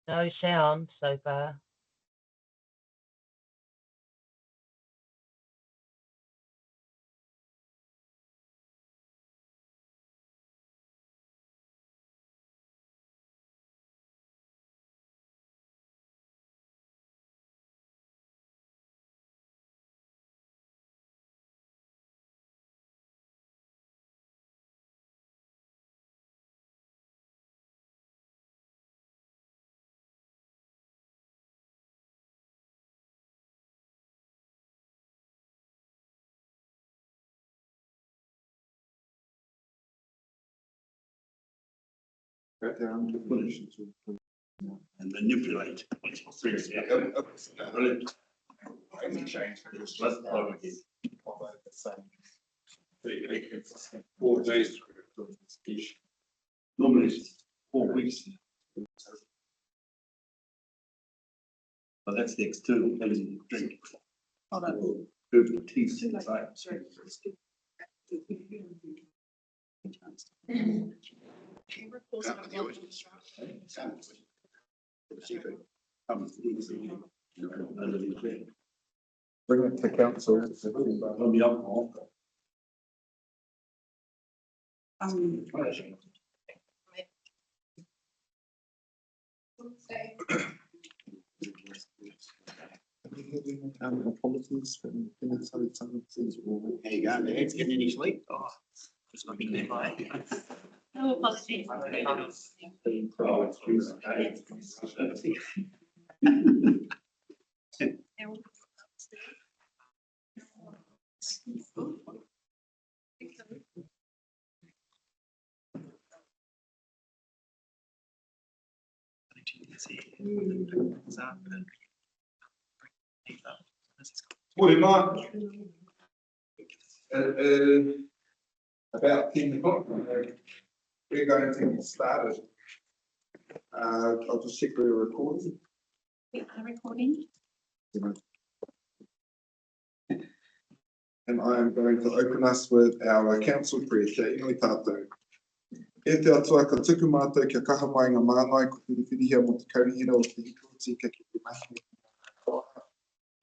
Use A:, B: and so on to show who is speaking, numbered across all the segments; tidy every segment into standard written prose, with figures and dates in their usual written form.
A: No sound so far.
B: And manipulate. Brilliant. Only change for this. Let's plug again. 4 days. Normally it's 4 weeks. But that's the external energy drink. Oh, that will do the teeth.
C: Bring it to council.
B: On the alcohol.
C: Apologies for some things.
B: There you go, it's getting any sleep. Oh, just not been there by.
D: No apologies.
C: Morning, Mark. About 10 o'clock, we're going to get started. I'll just check we're recording.
D: We are recording.
C: And I am going to open us with our council prayer. Kia inui tātou. E te atua ka tuku mātou kia kaha mai ngā māngai ko te whirihia mo te kaurihira o te hiko tika ki te mahi.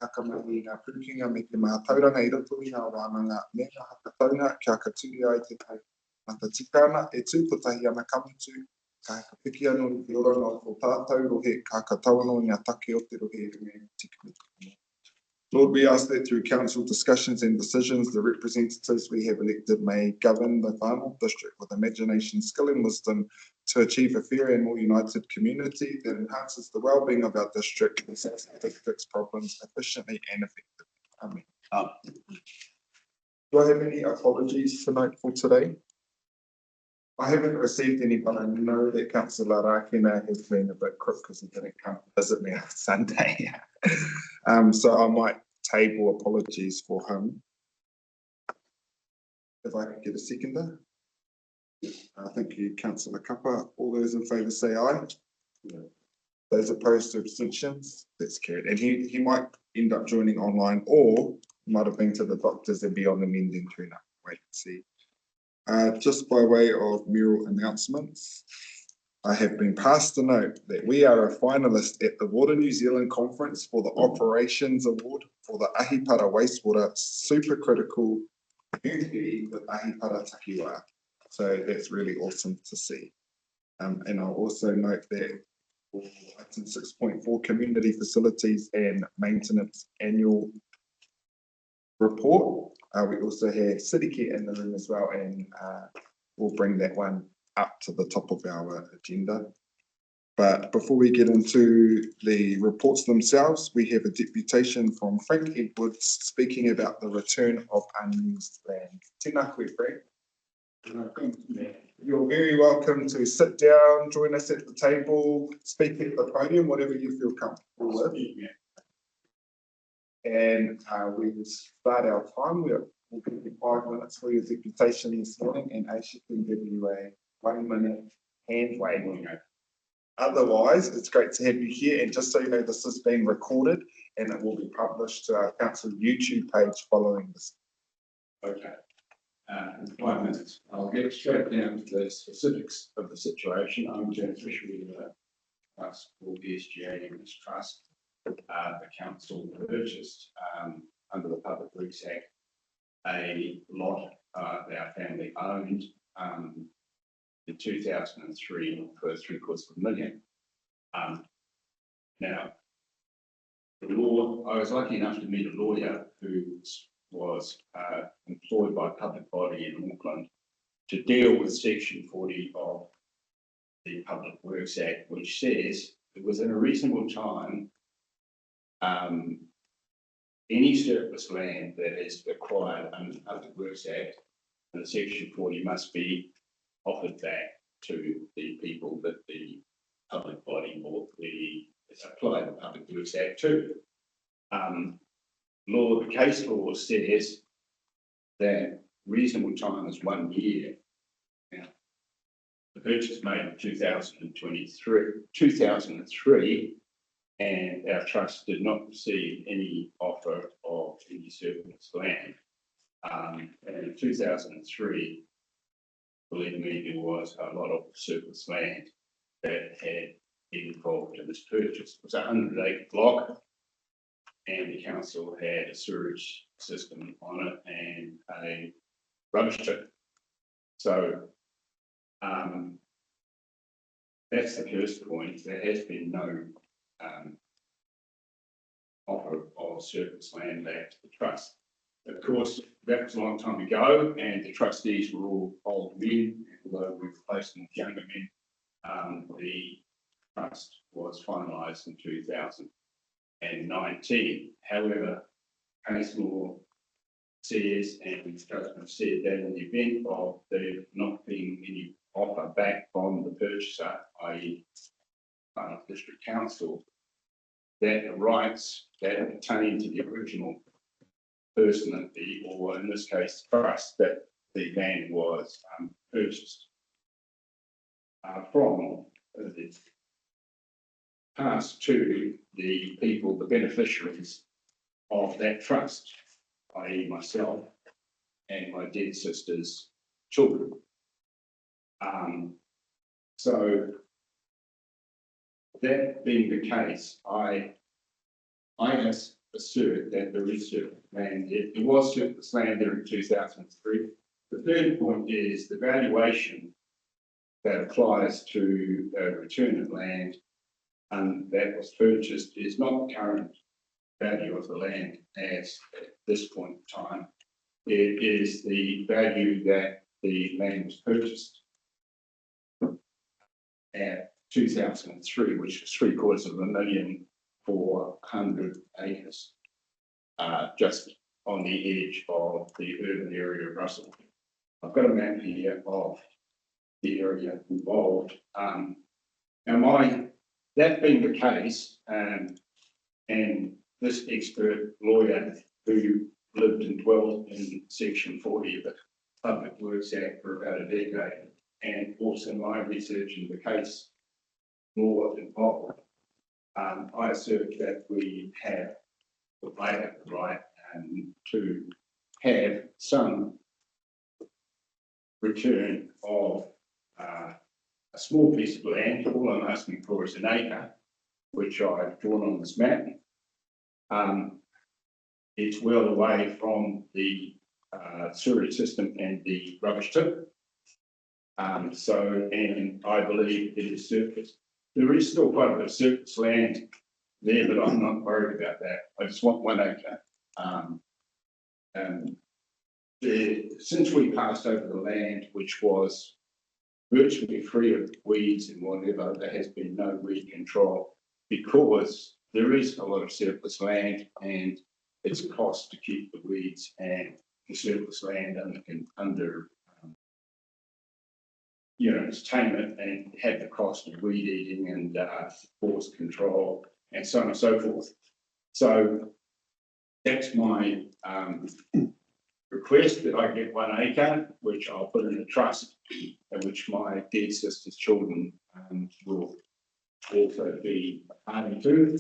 C: Kakamahi ngā purukinga me te mātauranga I roto I ngā wānanga me ngā hakataunga kia ka turi ai te tau. Nā ta tikana e tūpatahi ana kamutu ka ka piki anō I te oranga o tō tātou rohe ka ka tauano ngā take o te rohe runga tika. Lord, we ask that through council discussions and decisions, the representatives we have elected may govern the whānau district with imagination, skill and wisdom to achieve a fair and more united community that enhances the well-being of our district and solves the district's problems efficiently and effectively. Amen. Do I have any apologies tonight for today? I haven't received any, but I know that Councillor Rakena has been a bit crook because he didn't come visit me on Sunday. So I might table apologies for him. If I could get a seconder. Thank you, Councillor Kappa. All those in favour say aye. Those opposed to abstentions, that's carried. And he might end up joining online or might have been to the doctors and be on the mend and turn up. Wait and see. Just by way of mural announcements, I have been passed a note that we are a finalist at the Water New Zealand Conference for the Operations Award for the Ahipara Wastewater Supercritical Community with Ahipara Takiwā. So that's really awesome to see. And I'll also note that for item 6.4 community facilities and maintenance annual report, we also have City Care in the room as well, and we'll bring that one up to the top of our agenda. But before we get into the reports themselves, we have a deputation from Frank Edwards speaking about the return of unused land. Tēnā koe, Frank. You're very welcome to sit down, join us at the table, speak at the podium, whatever you feel comfortable with. And we will start our time. We'll give you 5 minutes for your deputation this morning, and Aisha can give you a 1-minute hand waving. Otherwise, it's great to have you here. And just so you know, this is being recorded and it will be published to our council YouTube page following this.
E: Okay. In 5 minutes, I'll get straight down to the specifics of the situation. I'm beneficiary of trust called the SGA Units Trust. The council purchased under the Public Works Act a lot that our family owned in 2003 for $750,000. Now, the law, I was lucky enough to meet a lawyer who was employed by a public body in Auckland to deal with Section 40 of the Public Works Act, which says that within a reasonable time, any surplus land that is acquired under the Public Works Act and Section 40 must be offered back to the people that the public body or the applied the Public Works Act to. The case law says that reasonable time is 1 year. Now, the purchase made in 2003, and our trust did not receive any offer of any surplus land. And in 2003, believe me, there was a lot of surplus land that had been involved in this purchase. It was a 100-acre block, and the council had a sewage system on it and a rubbish tip. So that's the first point. There has been no offer of surplus land back to the trust. Of course, that was a long time ago, and the trustees were all old men, although we've replaced them with younger men. The trust was finalised in 2019. However, case law says, and the judgment said that in the event of there not being any offer back from the purchaser, i.e. District Council, that the rights that pertain to the original person that or in this case, trust that the land was purchased from the past to the people, the beneficiaries of that trust, i.e. myself and my dead sister's children. So that being the case, I assert that there is surplus land there. There was surplus land there in 2003. The third point is the valuation that applies to return of land that was purchased is not the current value of the land as at this point in time. It is the value that the land was purchased at 2003, which is $750,000 for 100 acres, just on the edge of the urban area of Russell. I've got a map here of the area involved. Now, that being the case, and this expert lawyer who lived and dwelt in Section 40 of the Public Works Act for about a decade, and also my research in the case law involved, I assert that we have the right to have some return of a small piece of land. All I'm asking for is an acre, which I've drawn on this map. It's well away from the sewage system and the rubbish tip. And I believe it is surplus. There is still quite a bit of surplus land there, but I'm not worried about that. I just want 1 acre. Since we passed over the land, which was virtually free of weeds and whatever, there has been no weed control because there is a lot of surplus land and it's a cost to keep the weeds and the surplus land under to tame it and have the cost of weed eating and forest control and so on and so forth. So that's my request, that I get 1 acre, which I'll put in a trust, and which my dead sister's children will also be party to.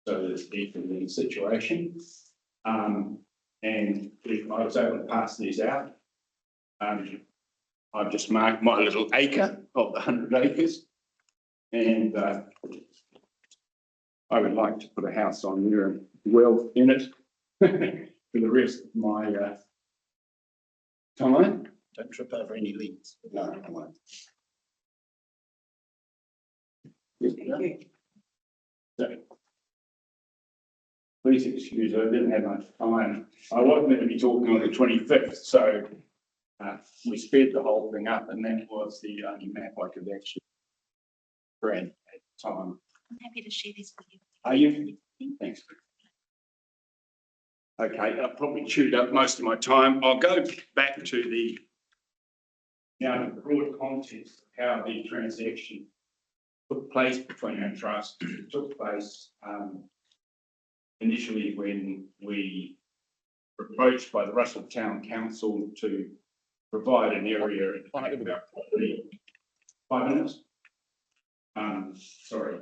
E: So there's equally the situation. And if I was able to pass these out, I've just marked my little acre of the 100 acres. and I would like to put a house on there and well in it for the rest of my time.
B: Don't trip over any leads.
E: No, I won't. So, please excuse, I didn't have much time. I was meant to be talking on the 25th, so we sped the whole thing up, and that was the only map I could actually grab at the time.
D: I'm happy to share this with you.
E: Are you? Thanks. Okay, I've probably chewed up most of my time. I'll go back to the the broad context of how the transaction took place between our trusts. It took place initially when we were approached by the Russell Town Council to provide an area at the back of our property. 5 minutes? Sorry.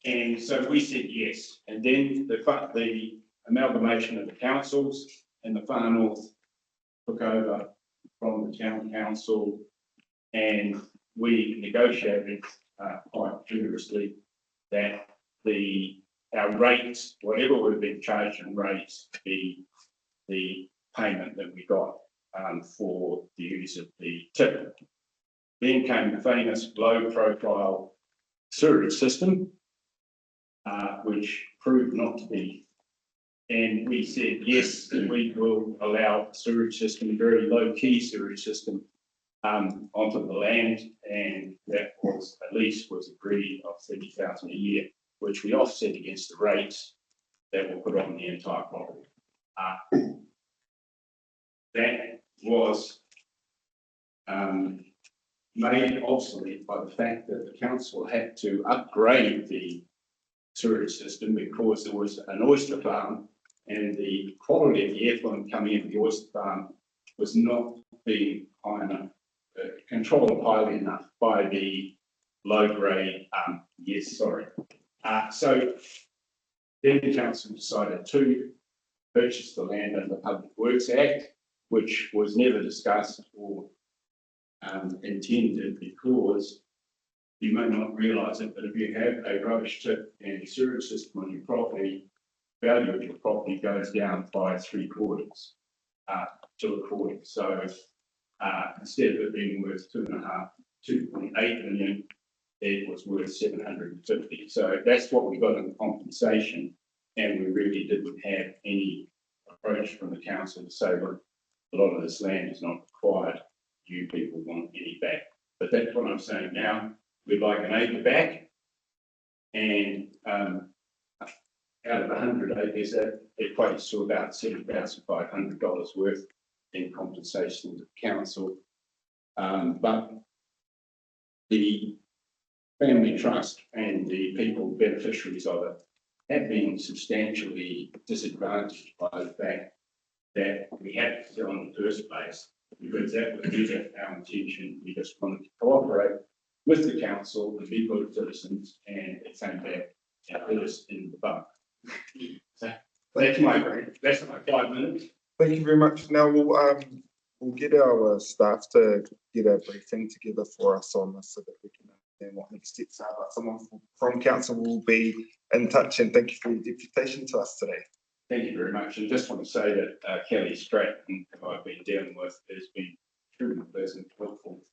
E: And so we said yes. And then the amalgamation of the councils and the Far North took over from the Town Council, and we negotiated quite vigorously that our rates, whatever would have been charged in rates, the payment that we got for the use of the tip. Then came the famous low-profile sewerage system, which proved not to be. And we said, yes, we will allow a sewerage system, very low-key sewerage system, onto the land, and that was at least was agreed of 30,000 a year, which we offset against the rates that were put on the entire property. That was made obsolete by the fact that the council had to upgrade the sewerage system because there was an oyster farm, and the quality of the effluent coming into the oyster farm was not being high enough, controlled highly enough by the low grade. So then the council decided to purchase the land under the Public Works Act, which was never discussed or intended, because you may not realise it, but if you have a rubbish tip and sewage system on your property, value of your property goes down by 3/4 to 1/4. So instead of it being worth 2.8 million, it was worth 750. So that's what we got in compensation, and we really didn't have any approach from the council to say, look, a lot of this land is not required. You people want any back. But that's what I'm saying now. We'd like an acre back, and out of 100 acres, that equates to about $7,500 worth in compensation to the council. But the family trust and the people beneficiaries of it have been substantially disadvantaged by the fact that we had to sell in the first place, because that was never our intention. We just wanted to cooperate with the council and be good citizens, and it came back and hit us in the bum. So that's my 5 minutes.
C: Thank you very much. Now we'll get our staff to get a briefing together for us on this so that we can understand what next steps are. But someone from council will be in touch, and thank you for your deputation to us today.
E: Thank you very much. And just want to say that Kelly Stratton, who I've been dealing with, has been truly pleasant, helpful,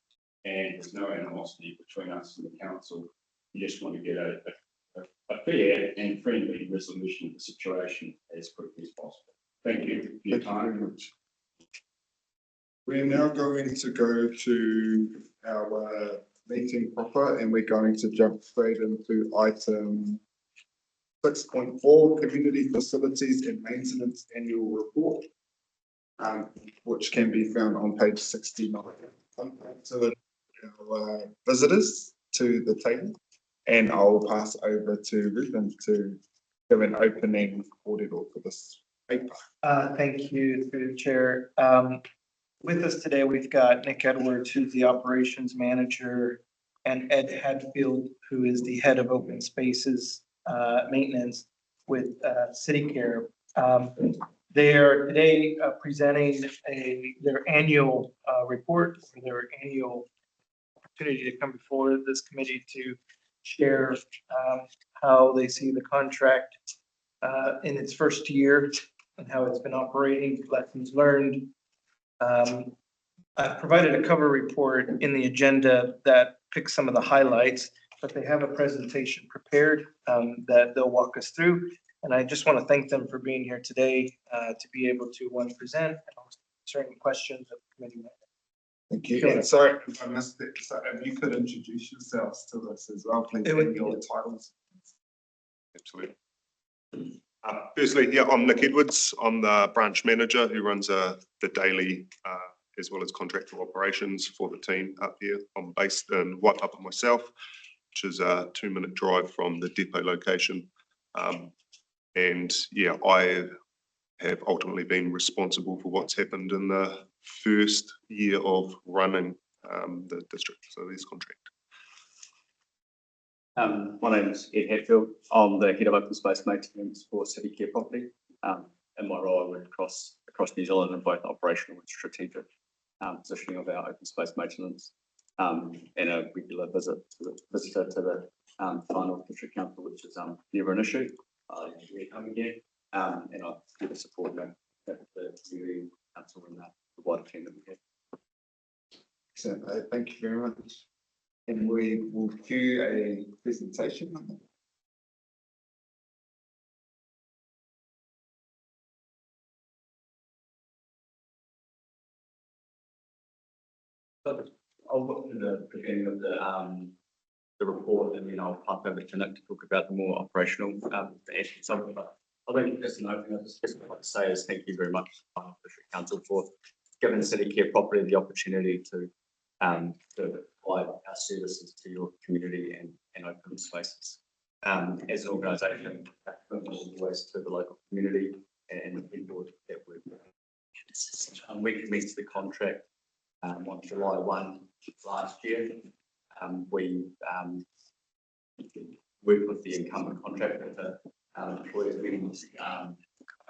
E: and there's no animosity between us and the council. We just want to get a fair and friendly resolution of the situation as quickly as possible. Thank you for your time.
C: Very much. We're now going to go to our meeting proper, and we're going to jump straight into item 6.4, Community Facilities and Maintenance Annual Report, which can be found on page 69. So our visitors to the table, and I'll pass over to Ruben to give an opening audit for this paper.
F: Thank you, through the chair. With us today, we've got Nick Edwards, who's the operations manager, and Ed Hadfield, who is the head of open spaces maintenance with City Care. They are today presenting their annual report, or their annual opportunity to come before this committee to share how they see the contract in its first year and how it's been operating, lessons learned. I've provided a cover report in the agenda that picks some of the highlights, but they have a presentation prepared that they'll walk us through. And I just want to thank them for being here today to be able to present and also answer any questions of the committee.
C: Thank you.
F: Sure.
C: And sorry if I missed it. So if you could introduce yourselves to us as well, please,
F: It would
C: and
F: be
C: your
F: good.
C: titles.
G: Absolutely. Firstly, yeah, I'm Nick Edwards. I'm the branch manager who runs the daily as well as contractual operations for the team up here. I'm based in Waipapa myself, which is a 2-minute drive from the depot location. And yeah, I have ultimately been responsible for what's happened in the first year of running the district facilities contract.
H: My name is Ed Hatfield. I'm the head of open space maintenance for City Care Property. In my role, I work across New Zealand in both operational and strategic positioning of our open space maintenance, and a regular visitor to the final district council, which is never an issue. We're coming here, and I give support the community council and the wider team that we have.
C: So, thank you very much. And we will cue a presentation.
H: I'll look at the beginning of the report, and then I'll pass over to Nick to talk about the more operational aspects of it. But I think just an opening, I just want to say is thank you very much, District Council, for giving City Care Property the opportunity to provide our services to your community and open spaces. As an organisation, always to the local community and the people that work with. We commenced the contract on July 1 last year. We worked with the incumbent contractor to employ as many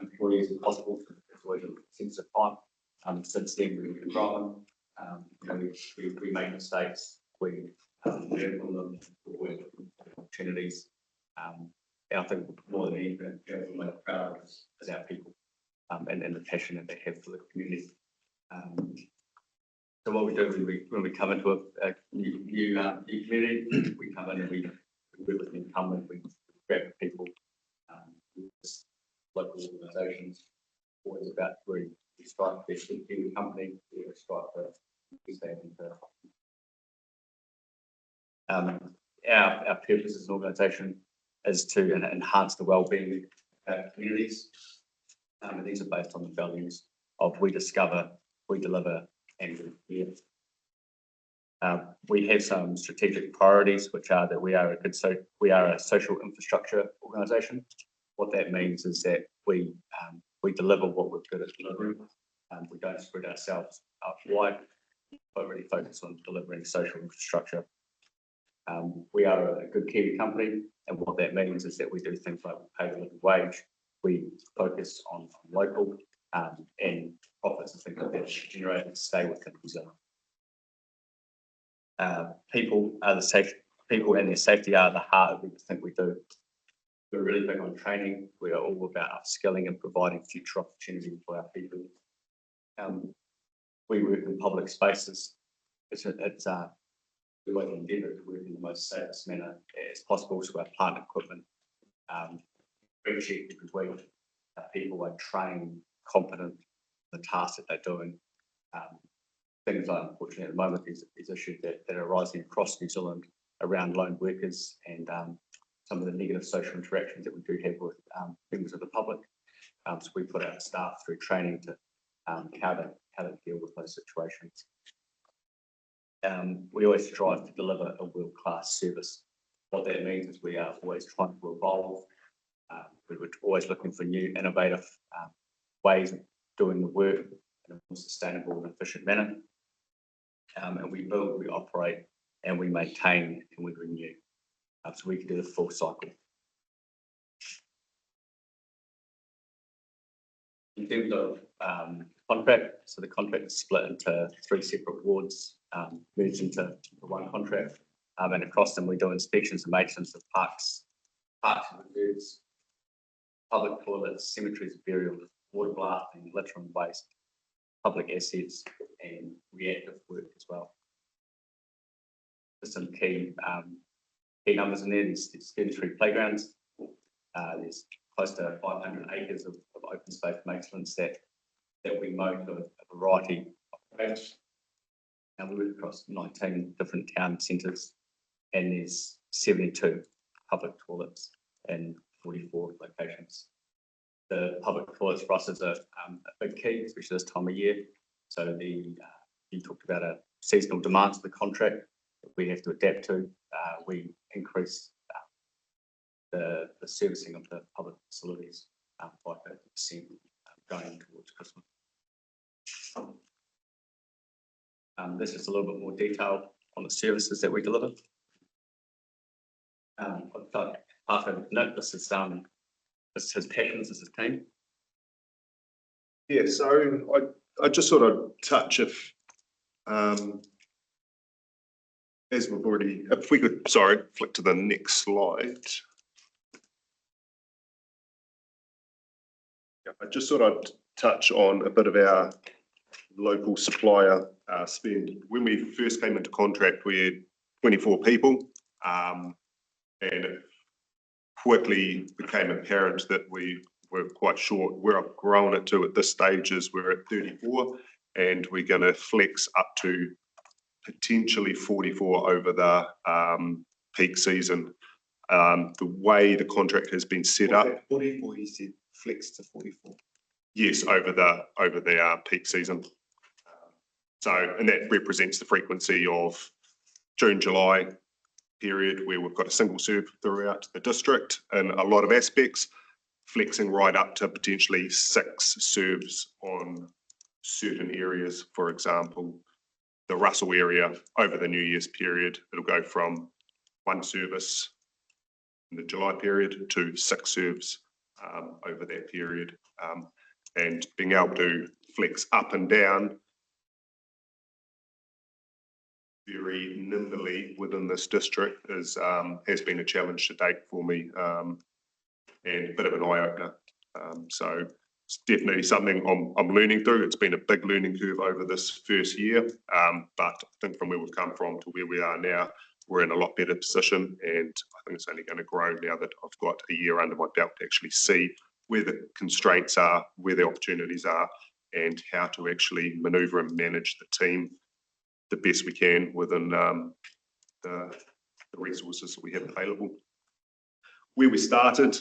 H: employees as possible for a sensitive time. Since then, we've been growing. We made mistakes. We learned from them. We worked with opportunities. And I think more than anything, we're proud of is our people and the passion that they have for the community. So what we do when we come into a new community, we come in and we work with the incumbent, we grab the people, local organisations, always about where we strive to be a new company, we strive to stay into. Our purpose as an organisation is to enhance the well-being of our communities. And these are based on the values of we discover, we deliver, and we care. We have some strategic priorities, which are that we are a social infrastructure organisation. What that means is that we deliver what we're good at delivering. We don't spread ourselves out wide, but really focus on delivering social infrastructure. We are a good Kiwi company, and what that means is that we do things like we pay the living wage, we focus on local, and profits and things like that generate and stay within New Zealand. People and their safety are the heart of everything we do. We're really big on training. We are all about upskilling and providing future opportunities for our people. We work in public spaces. We work endeavour to work in the most safest manner as possible. So our plant equipment, every week, our people are trained, competent in the tasks that they're doing. Things like, unfortunately, at the moment, there's issues that are arising across New Zealand around lone workers and some of the negative social interactions that we do have with members of the public. So we put our staff through training to how to deal with those situations. We always strive to deliver a world-class service. What that means is we are always trying to evolve. We're always looking for new, innovative ways of doing the work in a more sustainable and efficient manner. And we build, we operate, and we maintain, and we renew. So we can do the full cycle. In terms of contract, so the contract is split into 3 separate wards, merged into one contract. And across them, we do inspections and maintenance of parks and reserves, public toilets, cemeteries, burials, water blasting, litter and waste, public assets, and reactive work as well. There's some key numbers in there. There's 33 playgrounds. There's close to 500 acres of open space maintenance that we mow to a variety of grades. And we work across 19 different town centres, and there's 72 public toilets in 44 locations. The public toilets for us is a big key, especially this time of year. So you talked about a seasonal demands of the contract that we have to adapt to. We increase the servicing of the public facilities by 50% going towards Christmas. This is a little bit more detail on the services that we deliver. I've got half of note. This is his passions, this is his team.
G: Yeah, so I just sort of touch if we could, sorry, flick to the next slide. Yeah, I just sort of touch on a bit of our local supplier spend. When we first came into contract, we had 24 people, and it quickly became apparent that we were quite short. Where I've grown it to at this stage is we're at 34, and we're going to flex up to potentially 44 over the peak season. The way the contract has been set up.
C: 44, he said flex to 44.
G: Yes, over the peak season. So, and that represents the frequency of June, July period where we've got a single serve throughout the district in a lot of aspects, flexing right up to potentially 6 serves on certain areas. For example, the Russell area over the New Year's period, it'll go from 1 service in the July period to 6 serves over that period. And being able to flex up and down very nimbly within this district is has been a challenge to date for me, and a bit of an eye-opener. So it's definitely something I'm learning through. It's been a big learning curve over this first year, but I think from where we've come from to where we are now, we're in a lot better position, and I think it's only going to grow now that I've got a year under my belt to actually see where the constraints are, where the opportunities are, and how to actually manoeuvre and manage the team the best we can within the resources that we have available. Where we started,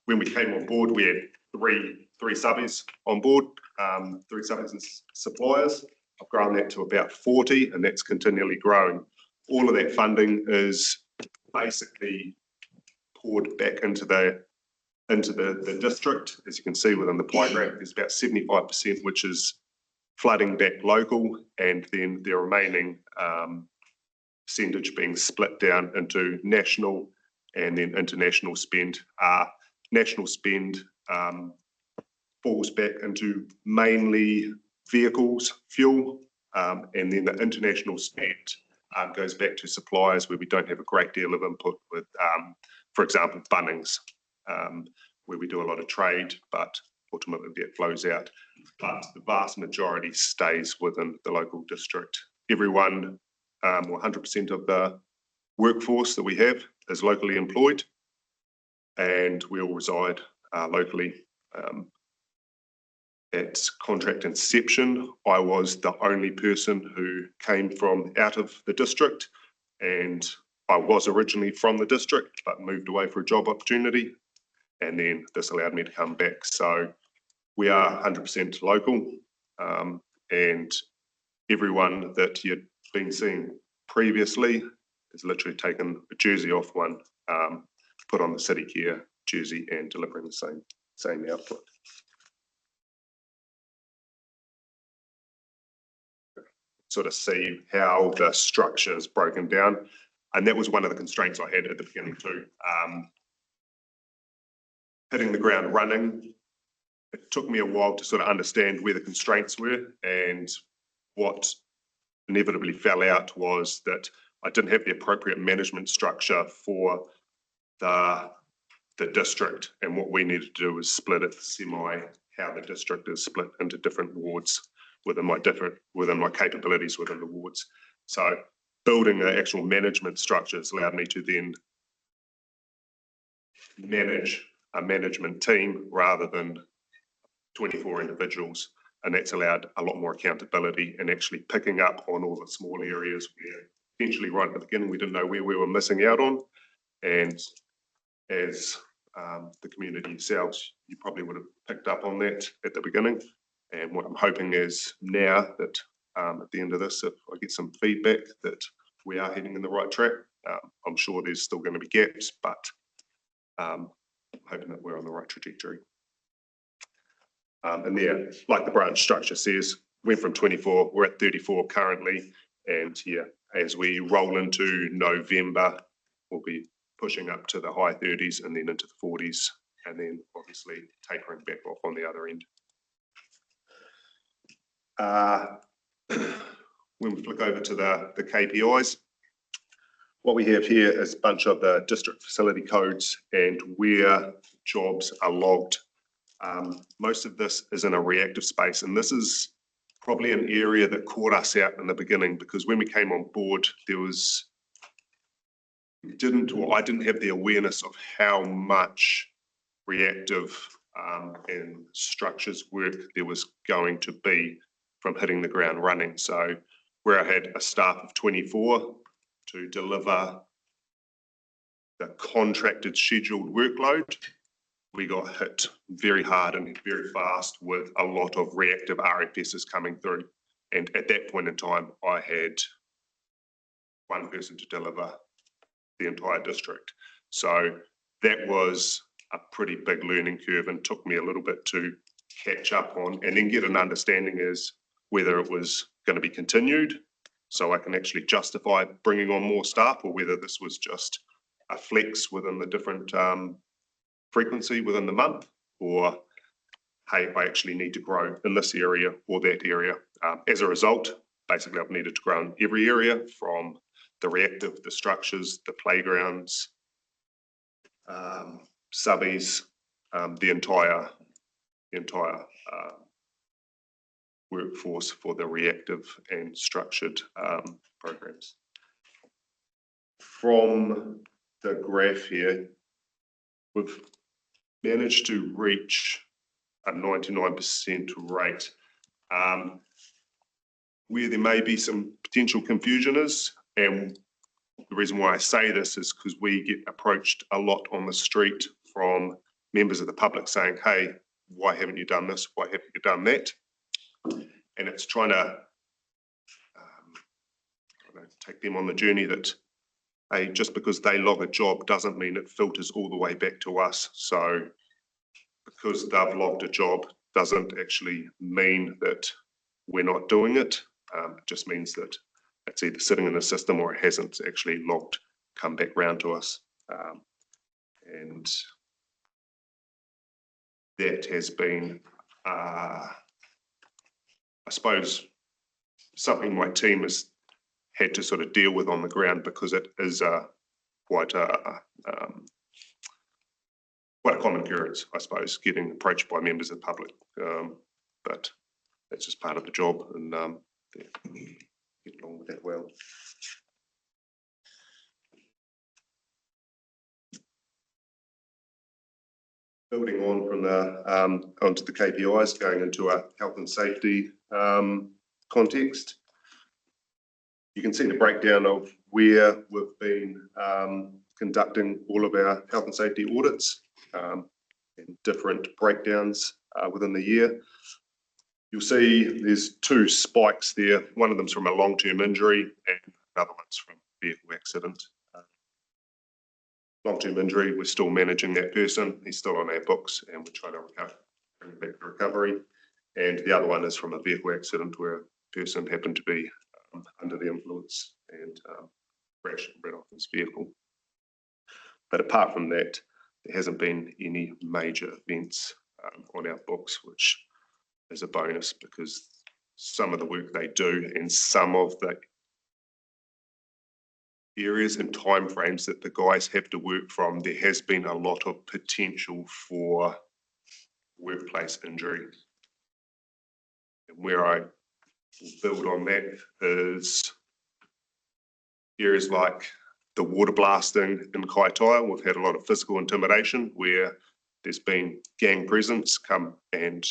G: when we came on board, we had three subbies on board, 3 subbies and suppliers. I've grown that to about 40, and that's continually growing. All of that funding is basically poured back into the district. As you can see within the pie graph, there's about 75%, which is flooding back local, and then the remaining percentage being split down into national and then international spend. National spend falls back into mainly vehicles, fuel, and then the international spend goes back to suppliers where we don't have a great deal of input with, for example, Bunnings, where we do a lot of trade, but ultimately that flows out. But the vast majority stays within the local district. Everyone, 100% of the workforce that we have is locally employed, and we all reside locally. At contract inception, I was the only person who came from out of the district, and I was originally from the district but moved away for a job opportunity, and then this allowed me to come back. So we are 100% local, and everyone that you'd been seeing previously has literally taken a jersey off one, put on the City Care jersey and delivering the same output. Sort of see how the structure is broken down, and that was one of the constraints I had at the beginning too. Hitting the ground running, it took me a while to sort of understand where the constraints were, and what inevitably fell out was that I didn't have the appropriate management structure for the district, and what we needed to do was split it how the district is split into different wards within my capabilities within the wards. So building the actual management structures allowed me to then manage a management team rather than 24 individuals, and that's allowed a lot more accountability and actually picking up on all the small areas where potentially right at the beginning we didn't know where we were missing out on. And as the community yourselves, you probably would have picked up on that at the beginning. And what I'm hoping is now that at the end of this, if I get some feedback that we are heading in the right track, I'm sure there's still going to be gaps, but I'm hoping that we're on the right trajectory. And there, like the branch structure says, went from 24, we're at 34 currently. And yeah, as we roll into November, we'll be pushing up to the high 30s and then into the 40s, and then obviously tapering back off on the other end. When we flick over to the KPIs, what we have here is a bunch of the district facility codes and where jobs are logged. Most of this is in a reactive space, and this is probably an area that caught us out in the beginning, because when we came on board, I didn't have the awareness of how much reactive and structures work there was going to be from hitting the ground running. So where I had a staff of 24 to deliver the contracted scheduled workload, we got hit very hard and very fast with a lot of reactive RFSs coming through. And at that point in time, I had one person to deliver the entire district. So that was a pretty big learning curve and took me a little bit to catch up on and then get an understanding as whether it was going to be continued so I can actually justify bringing on more staff, or whether this was just a flex within the different frequency within the month, or hey, I actually need to grow in this area or that area. As a result, basically I've needed to grow in every area, from the reactive, the structures, the playgrounds, subbies, the entire workforce for the reactive and structured programs. From the graph here, we've managed to reach a 99% rate. Where there may be some potential confusion is, and the reason why I say this is because we get approached a lot on the street from members of the public saying, hey, why haven't you done this? Why haven't you done that? And it's trying to take them on the journey that, hey, just because they log a job doesn't mean it filters all the way back to us. So because they've logged a job doesn't actually mean that we're not doing it. It just means that it's either sitting in the system or it hasn't actually logged, come back round to us. And that has been, I suppose, something my team has had to sort of deal with on the ground, because it is quite a common occurrence, I suppose, getting approached by members of the public. But that's just part of the job, and get along with that well. Building on from the onto the KPIs, going into a health and safety context, you can see the breakdown of where we've been conducting all of our health and safety audits and different breakdowns within the year. You'll see there's two spikes there. One of them's from a long-term injury and another one's from a vehicle accident. Long-term injury, we're still managing that person. He's still on our books and we're trying to bring him back to recovery. And the other one is from a vehicle accident where a person happened to be under the influence and crashed and ran off his vehicle. But apart from that, there hasn't been any major events on our books, which is a bonus, because some of the work they do and some of the areas and timeframes that the guys have to work from, there has been a lot of potential for workplace injury. And where I will build on that is areas like the water blasting in Kaitaia. We've had a lot of physical intimidation where there's been gang presence come and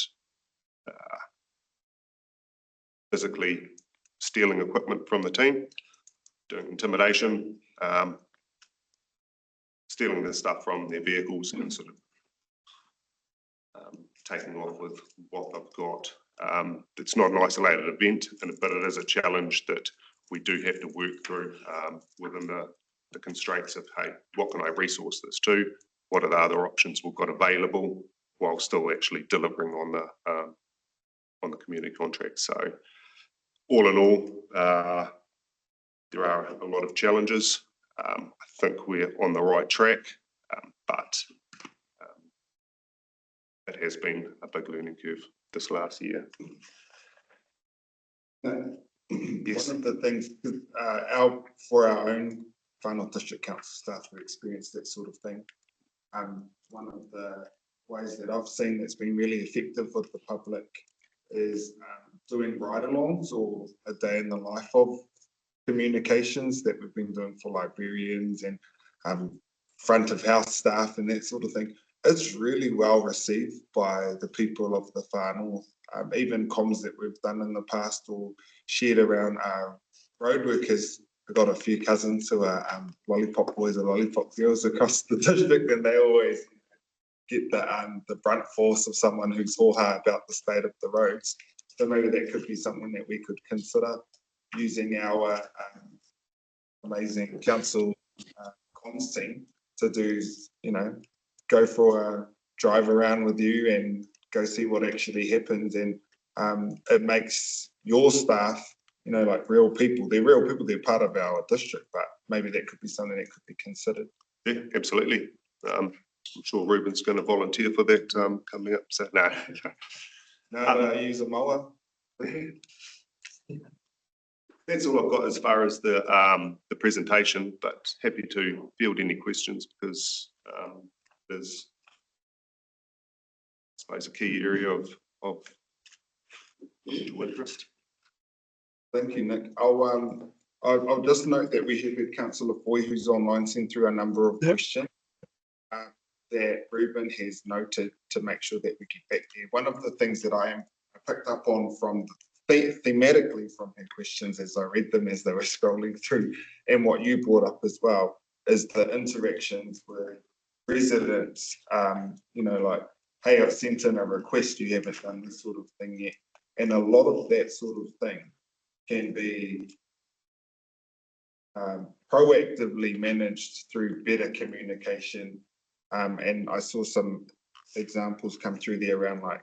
G: physically stealing equipment from the team, doing intimidation, stealing the stuff from their vehicles and sort of taking off with what they've got. It's not an isolated event, but it is a challenge that we do have to work through within the constraints of, hey, what can I resource this to? What are the other options we've got available while still actually delivering on the community contract? So all in all, there are a lot of challenges. I think we're on the right track, but it has been a big learning curve this last year.
C: Yes. One of the things, for our own final district council staff who experienced that sort of thing, one of the ways that I've seen that's been really effective with the public is doing ride-alongs or a day in the life of communications that we've been doing for librarians and front of house staff and that sort of thing. It's really well received by the people of the Far North. Even comms that we've done in the past or shared around road workers. I've got a few cousins who are lollipop boys or lollipop girls across the district, and they always get the brunt force of someone who's hoo-ha about the state of the roads. So maybe that could be something that we could consider using our amazing council comms team to do, go for a drive around with you and go see what actually happens. And it makes your staff, like real people. They're real people, they're part of our district, but maybe that could be something that could be considered.
G: Yeah, absolutely. I'm sure Ruben's going to volunteer for that coming up. So no.
C: No, use a mower.
G: That's all I've got as far as the presentation, but happy to field any questions because there's, I suppose, a key area of interest.
C: Thank you, Nick. I'll just note that we have with Councillor Foy, who's online, sent through a number of questions that Ruben has noted to make sure that we get back there. One of the things that I picked up on from thematically from her questions as I read them as they were scrolling through, and what you brought up as well, is the interactions with residents, like, hey, I've sent in a request, you haven't done this sort of thing yet. And a lot of that sort of thing can be proactively managed through better communication. And I saw some examples come through there around like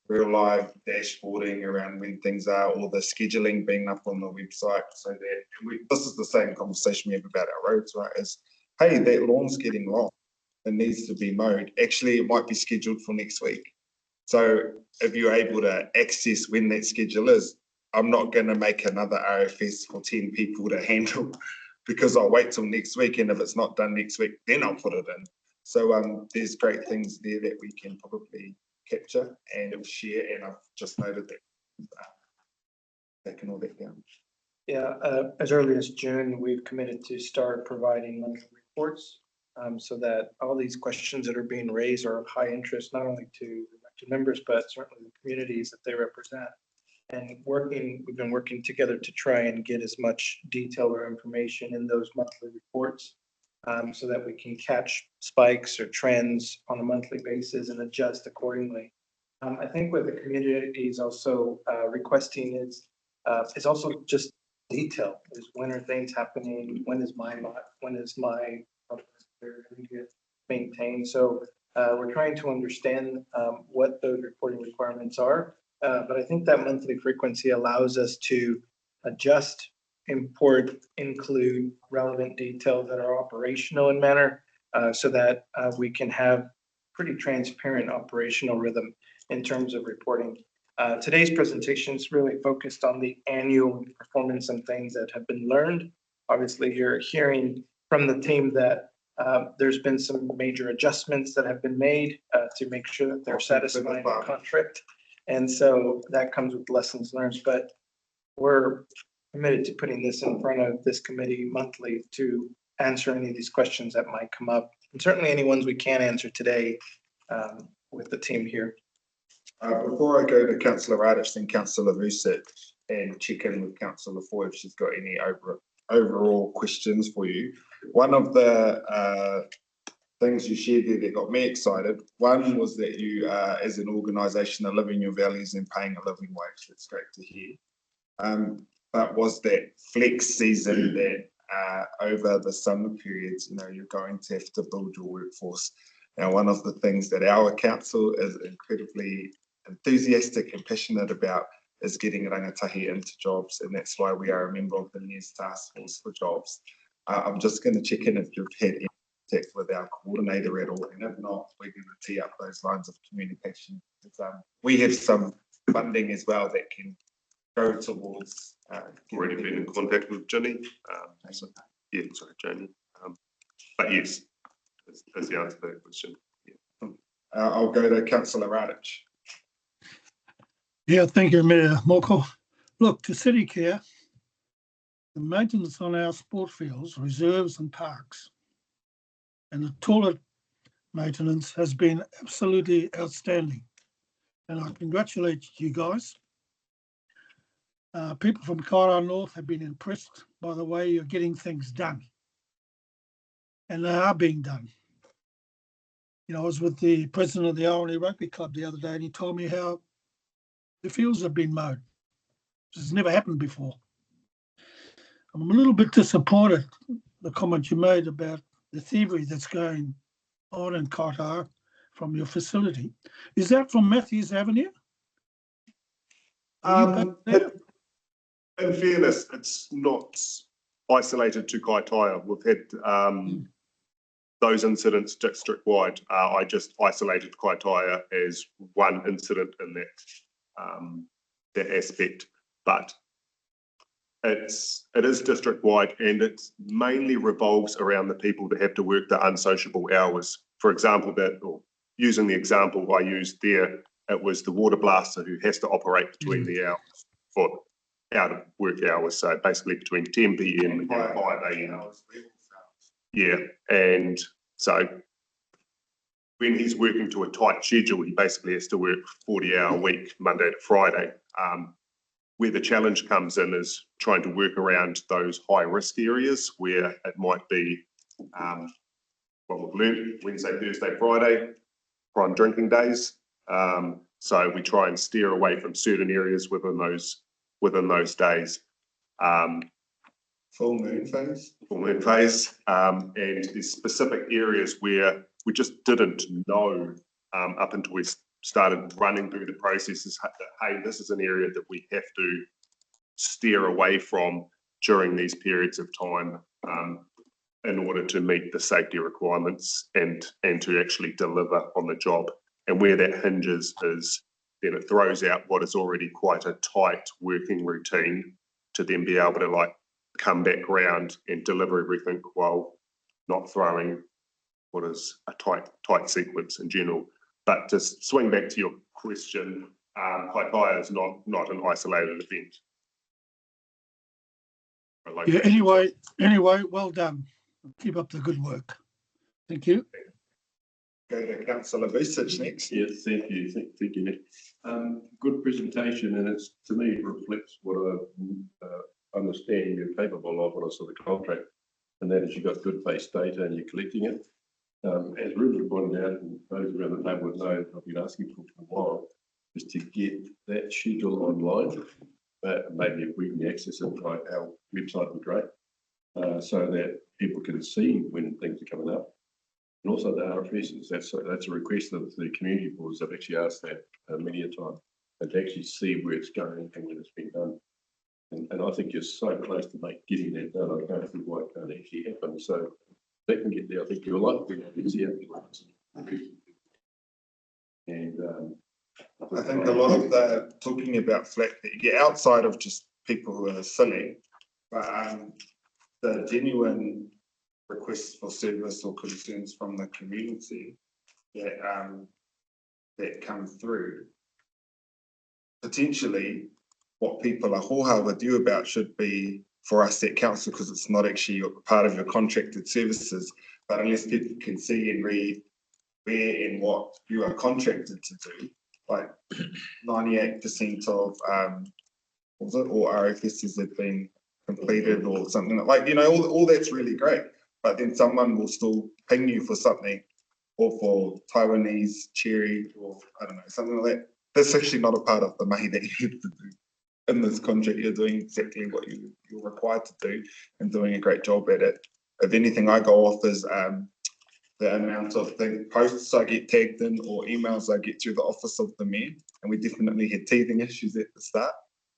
C: real live dashboarding around when things are, or the scheduling being up on the website, so that this is the same conversation we have about our roads, right? Is, hey, that lawn's getting long, it needs to be mowed. Actually, it might be scheduled for next week. So if you're able to access when that schedule is, I'm not going to make another RFS for 10 people to handle because I'll wait till next week, and if it's not done next week, then I'll put it in. So there's great things there that we can probably capture and share, and I've just noted that taken all that down.
F: Yeah, as early as June, we've committed to start providing monthly reports so that all these questions that are being raised are of high interest, not only to members, but certainly the communities that they represent. And we've been working together to try and get as much detail or information in those monthly reports so that we can catch spikes or trends on a monthly basis and adjust accordingly. I think what the community is also requesting is also just detail. Is when are things happening? When is my get maintained? So we're trying to understand what those reporting requirements are. But I think that monthly frequency allows us to adjust, import, include relevant details that are operational in manner so that we can have pretty transparent operational rhythm in terms of reporting. Today's presentation is really focused on the annual performance and things that have been learned obviously you're hearing from the team that there's been some major adjustments that have been made to make sure that they're satisfying the contract. And so that comes with lessons learned, but we're committed to putting this in front of this committee monthly to answer any of these questions that might come up. And certainly any ones we can't answer today with the team here.
C: Before I go to Councillor Radish and Councillor Vucic and check in with Councillor Foy if she's got any overall questions for you. One of the things you shared there that got me excited, one was that you as an organisation are living your values and paying a living wage. That's great to hear. But was that flex season that over the summer periods, you know, you're going to have to build your workforce. Now, one of the things that our council is incredibly enthusiastic and passionate about is getting rangatahi into jobs, and that's why we are a member of the NES Task Force for Jobs. I'm just going to check in if you've had any contact with our coordinator at all, and if not, we're going to tee up those lines of communication. We have some funding as well that can go towards.
G: Already been in contact with Jenny. Yeah, sorry, Jenny. But yes, that's the answer to that question. Yeah.
C: I'll go to Councillor Radish.
I: Yeah, thank you, Mayor Moko. Look, to City Care, the maintenance on our sport fields, reserves and parks, and the toilet maintenance has been absolutely outstanding. And I congratulate you guys. People from Kaira North have been impressed by the way you're getting things done. And they are being done. You know, I was with the president of the Aorani Rugby Club the other day, and he told me how the fields have been mowed. This has never happened before. I'm a little bit disappointed, the comment you made about the thievery that's going on in Kaira from your facility. Is that from Matthews Avenue?
G: In fairness, it's not isolated to Kaitaia. We've had those incidents district-wide. I just isolated Kaitaia as one incident in that aspect, but it is district-wide, and it mainly revolves around the people that have to work the unsociable hours. For example, using the example I used there, it was the water blaster who has to operate between the hours for out of work hours, so basically between 10 p.m. and 5 a.m. Yeah, and so when he's working to a tight schedule, he basically has to work 40-hour week, Monday to Friday. Where the challenge comes in is trying to work around those high-risk areas where it might be, what we've learned, Wednesday, Thursday, Friday, prime drinking days. So we try and steer away from certain areas within those days.
C: Full moon phase?
G: Full moon phase. And there's specific areas where we just didn't know up until we started running through the processes that, hey, this is an area that we have to steer away from during these periods of time in order to meet the safety requirements and to actually deliver on the job. And where that hinges is then it throws out what is already quite a tight working routine to then be able to come back round and deliver everything while not throwing what is a tight sequence in general. But to swing back to your question, Kaitaia is not an isolated event.
I: Yeah, anyway, well done. Keep up the good work. Thank you.
C: Go to Councillor Vucic next.
J: Yes, thank you, thank you, Nick. Good presentation, and it's, to me, it reflects what I understand you're capable of when I saw the contract, and that is you've got good base data and you're collecting it. As Ruben pointed out, and those around the table would know, I've been asking for a while, is to get that schedule online. Maybe if we can access it by our website would be great, so that people can see when things are coming up. And also the RFSs, that's a request of the community boards. I've actually asked that many a time, and to actually see where it's going and when it's been done. And I think you're so close to getting that done. I can't see why it can't actually happen. So if that can get there, I think you'll like the easier. And
C: I think a lot of the talking about flat, you get outside of just people who are silly, but the genuine requests for service or concerns from the community that come through, potentially what people are hoha with you about should be for us at council, because it's not actually part of your contracted services, but unless people can see and read where and what you are contracted to do, like 98% of was it, or RFSs have been completed or something like, you know, all that's really great, but then someone will still ping you for something, or for Taiwanese cherry, or I don't know, something like that. That's actually not a part of the mahi that you have to do. In this contract, you're doing exactly what you're required to do and doing a great job at it. If anything, I go off is the amount of posts I get tagged in or emails I get through the office of the mayor, and we definitely had teething issues at the start,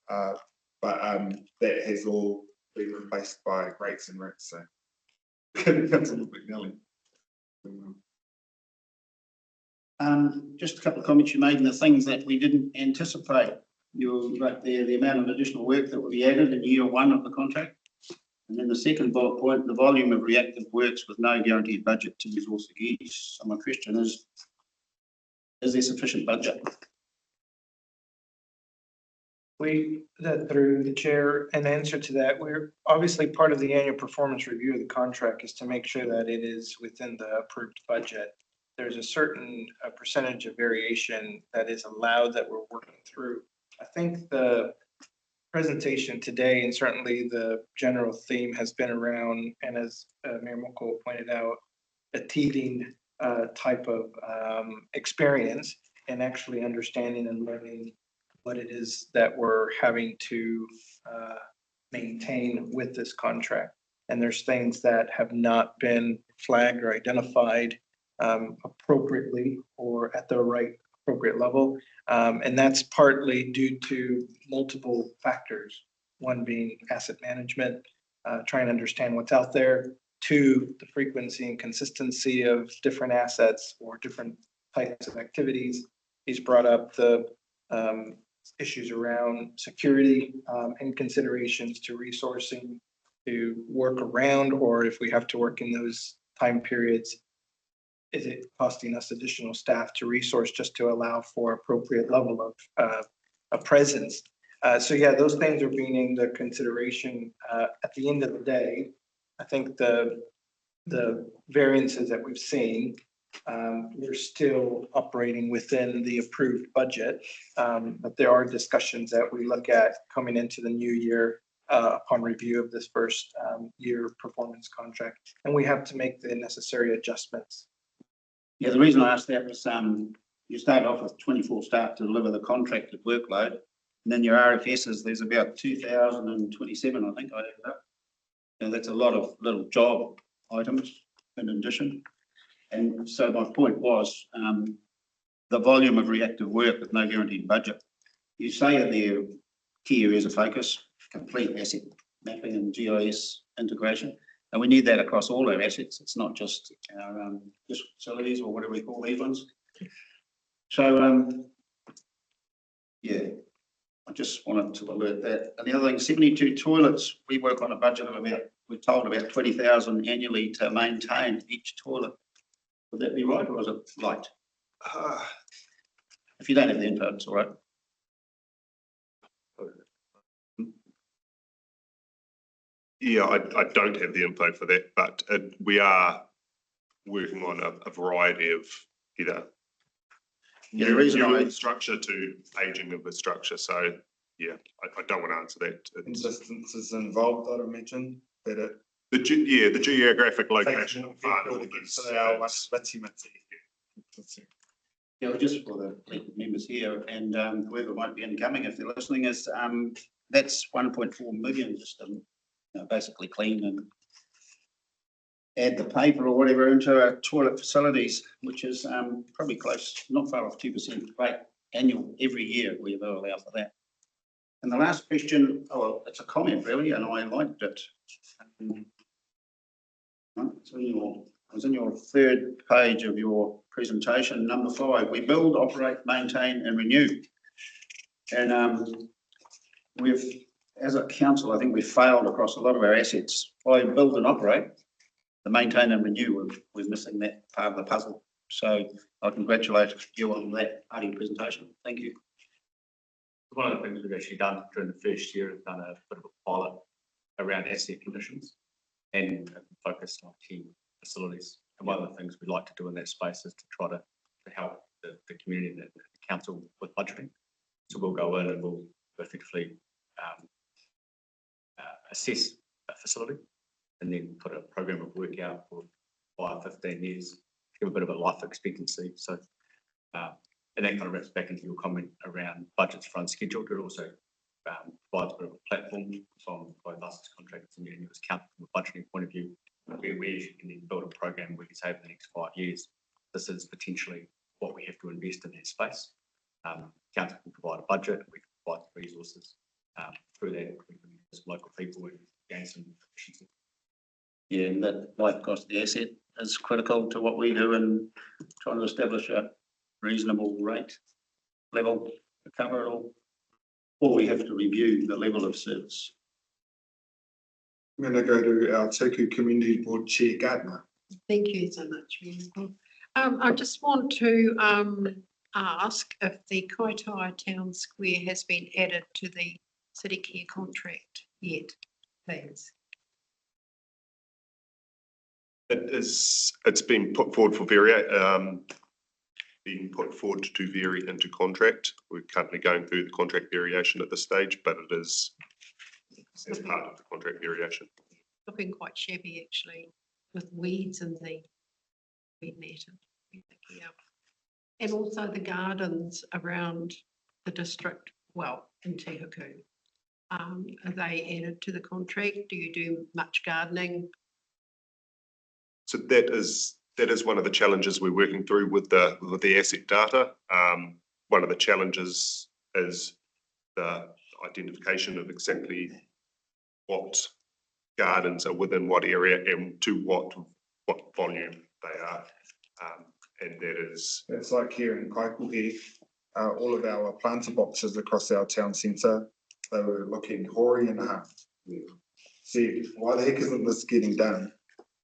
C: but that has all been replaced by rates and rates. So that's a little bit nelly.
B: Just a couple of comments you made and the things that we didn't anticipate. You wrote there the amount of additional work that will be added in year one of the contract. And then the second bullet point, the volume of reactive works with no guaranteed budget to resource the geese. So my question is there sufficient budget?
F: That through the chair, an answer to that, we're obviously part of the annual performance review of the contract is to make sure that it is within the approved budget. There's a certain percentage of variation that is allowed that we're working through. I think the presentation today, and certainly the general theme has been around, and as Mayor Moko pointed out, a teething type of experience and actually understanding and learning what it is that we're having to maintain with this contract. And there's things that have not been flagged or identified appropriately or at the right appropriate level. And that's partly due to multiple factors. One being asset management, trying to understand what's out there. Two, the frequency and consistency of different assets or different types of activities. He's brought up the issues around security and considerations to resourcing to work around, or if we have to work in those time periods, is it costing us additional staff to resource just to allow for appropriate level of presence? So yeah, those things are being in the consideration. At the end of the day, I think the variances that we've seen, we're still operating within the approved budget, but there are discussions that we look at coming into the new year upon review of this first year performance contract, and we have to make the necessary adjustments.
B: Yeah, the reason I asked that was you start off with 24 staff to deliver the contracted workload, and then your RFSs, there's about 2,027, I think I added up. And that's a lot of little job items in addition. And so my point was the volume of reactive work with no guaranteed budget. You say in there key areas of focus, complete asset mapping and GIS integration. And we need that across all our assets. It's not just our facilities or whatever we call these ones. So, yeah, I just wanted to alert that. And the other thing, 72 toilets, we work on a budget of about, we're told about 20,000 annually to maintain each toilet. Would that be right, or is it light? If you don't have the info, it's all right.
G: Yeah, I don't have the info for that, but we are working on a variety of either new structure to aging of the structure. So yeah, I don't want to answer that.
C: Instances involved, I'd imagine, that it.
G: The geographic location of part of
B: Yeah, just for the members here and whoever might be incoming, if they're listening, is that's 1.4 million just basically clean and add the paper or whatever into our toilet facilities, which is probably close, not far off 2% rate annual every year we ever allow for that. And the last question, oh, well, it's a comment really, and I liked it. It was in your third page of your presentation, number 5. We build, operate, maintain, and renew. And we've as a council, I think we've failed across a lot of our assets. By build and operate, the maintain and renew, we're missing that part of the puzzle. So I congratulate you on that part of your presentation. Thank you.
H: One of the things we've actually done during the first year is done a bit of a pilot around asset conditions and focused on key facilities. And one of the things we'd like to do in that space is to try to help the community and the council with budgeting. So we'll go in and we'll effectively assess a facility and then put a program of work out for 5-15 years, give a bit of a life expectancy. So, and that kind of wraps back into your comment around budgets for unscheduled. It also provides a bit of a platform from both us as contractors and you as council from a budgeting point of view, where you can then build a program where you say over the next 5 years, this is potentially what we have to invest in that space. Council can provide a budget, we can provide resources. Through that, we can use local people and gain some efficiency.
B: Yeah, and that life cost of the asset is critical to what we do in trying to establish a reasonable rate level to cover it all. Or we have to review the level of service.
C: I'm going to go to our Koukou Community Board Chair Gardner.
K: Thank you so much, Michael. I just want to ask if the Kaitaia Town Square has been added to the city care contract yet, please.
G: It's been put forward for being put forward to vary into contract. We're currently going through the contract variation at this stage, but it is as part of the contract variation.
K: Looking quite shabby actually, with weeds in the weed net. And also the gardens around the district, well, in Te Koukou. Are they added to the contract? Do you do much gardening?
G: So that is one of the challenges we're working through with the asset data. One of the challenges is the identification of exactly what gardens are within what area and to what volume they are. And
C: it's like here in Koukou here, all of our planter boxes across our town centre, they were looking hoary and a half. See, why the heck isn't this getting done?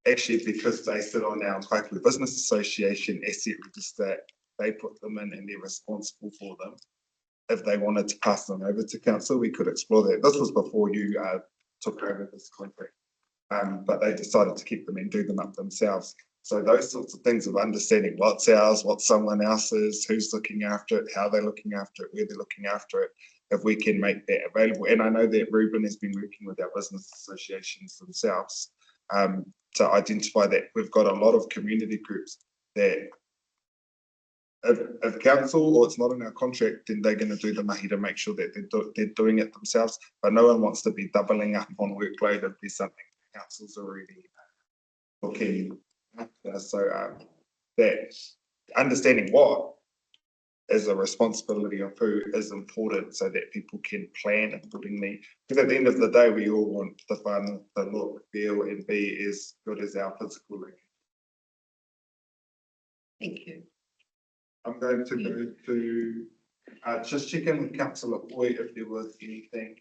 C: Actually, because they sit on our Koukou Business Association asset register, they put them in and they're responsible for them. If they wanted to pass them over to council, we could explore that. This was before you took over this contract, but they decided to keep them and do them up themselves. So those sorts of things of understanding what's ours, what someone else's, who's looking after it, how they're looking after it, where they're looking after it, if we can make that available. And I know that Ruben has been working with our business associations themselves to identify that. We've got a lot of community groups that if council or it's not in our contract, then they're going to do the mahi to make sure that they're doing it themselves. But no one wants to be doubling up on workload if there's something the council's already looking after. So that understanding what is a responsibility of who is important so that people can plan accordingly. Because at the end of the day, we all want the fun, the look, feel, and be as good as our physical link.
K: Thank you.
C: I'm going to go to just check in with Councillor Boyd if there was anything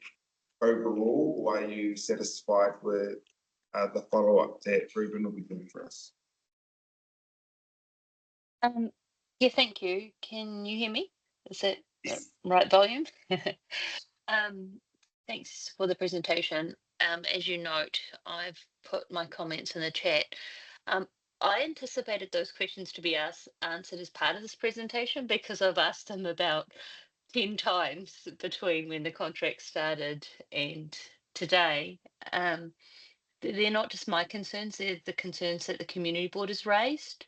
C: overall, or are you satisfied with the follow-up that Ruben will be doing for us?
L: Yeah, thank you. Can you hear me? Is it the right volume? Thanks for the presentation. As you note, I've put my comments in the chat. I anticipated those questions to be answered as part of this presentation because I've asked them about 10 times between when the contract started and today. They're not just my concerns, they're the concerns that the community board has raised,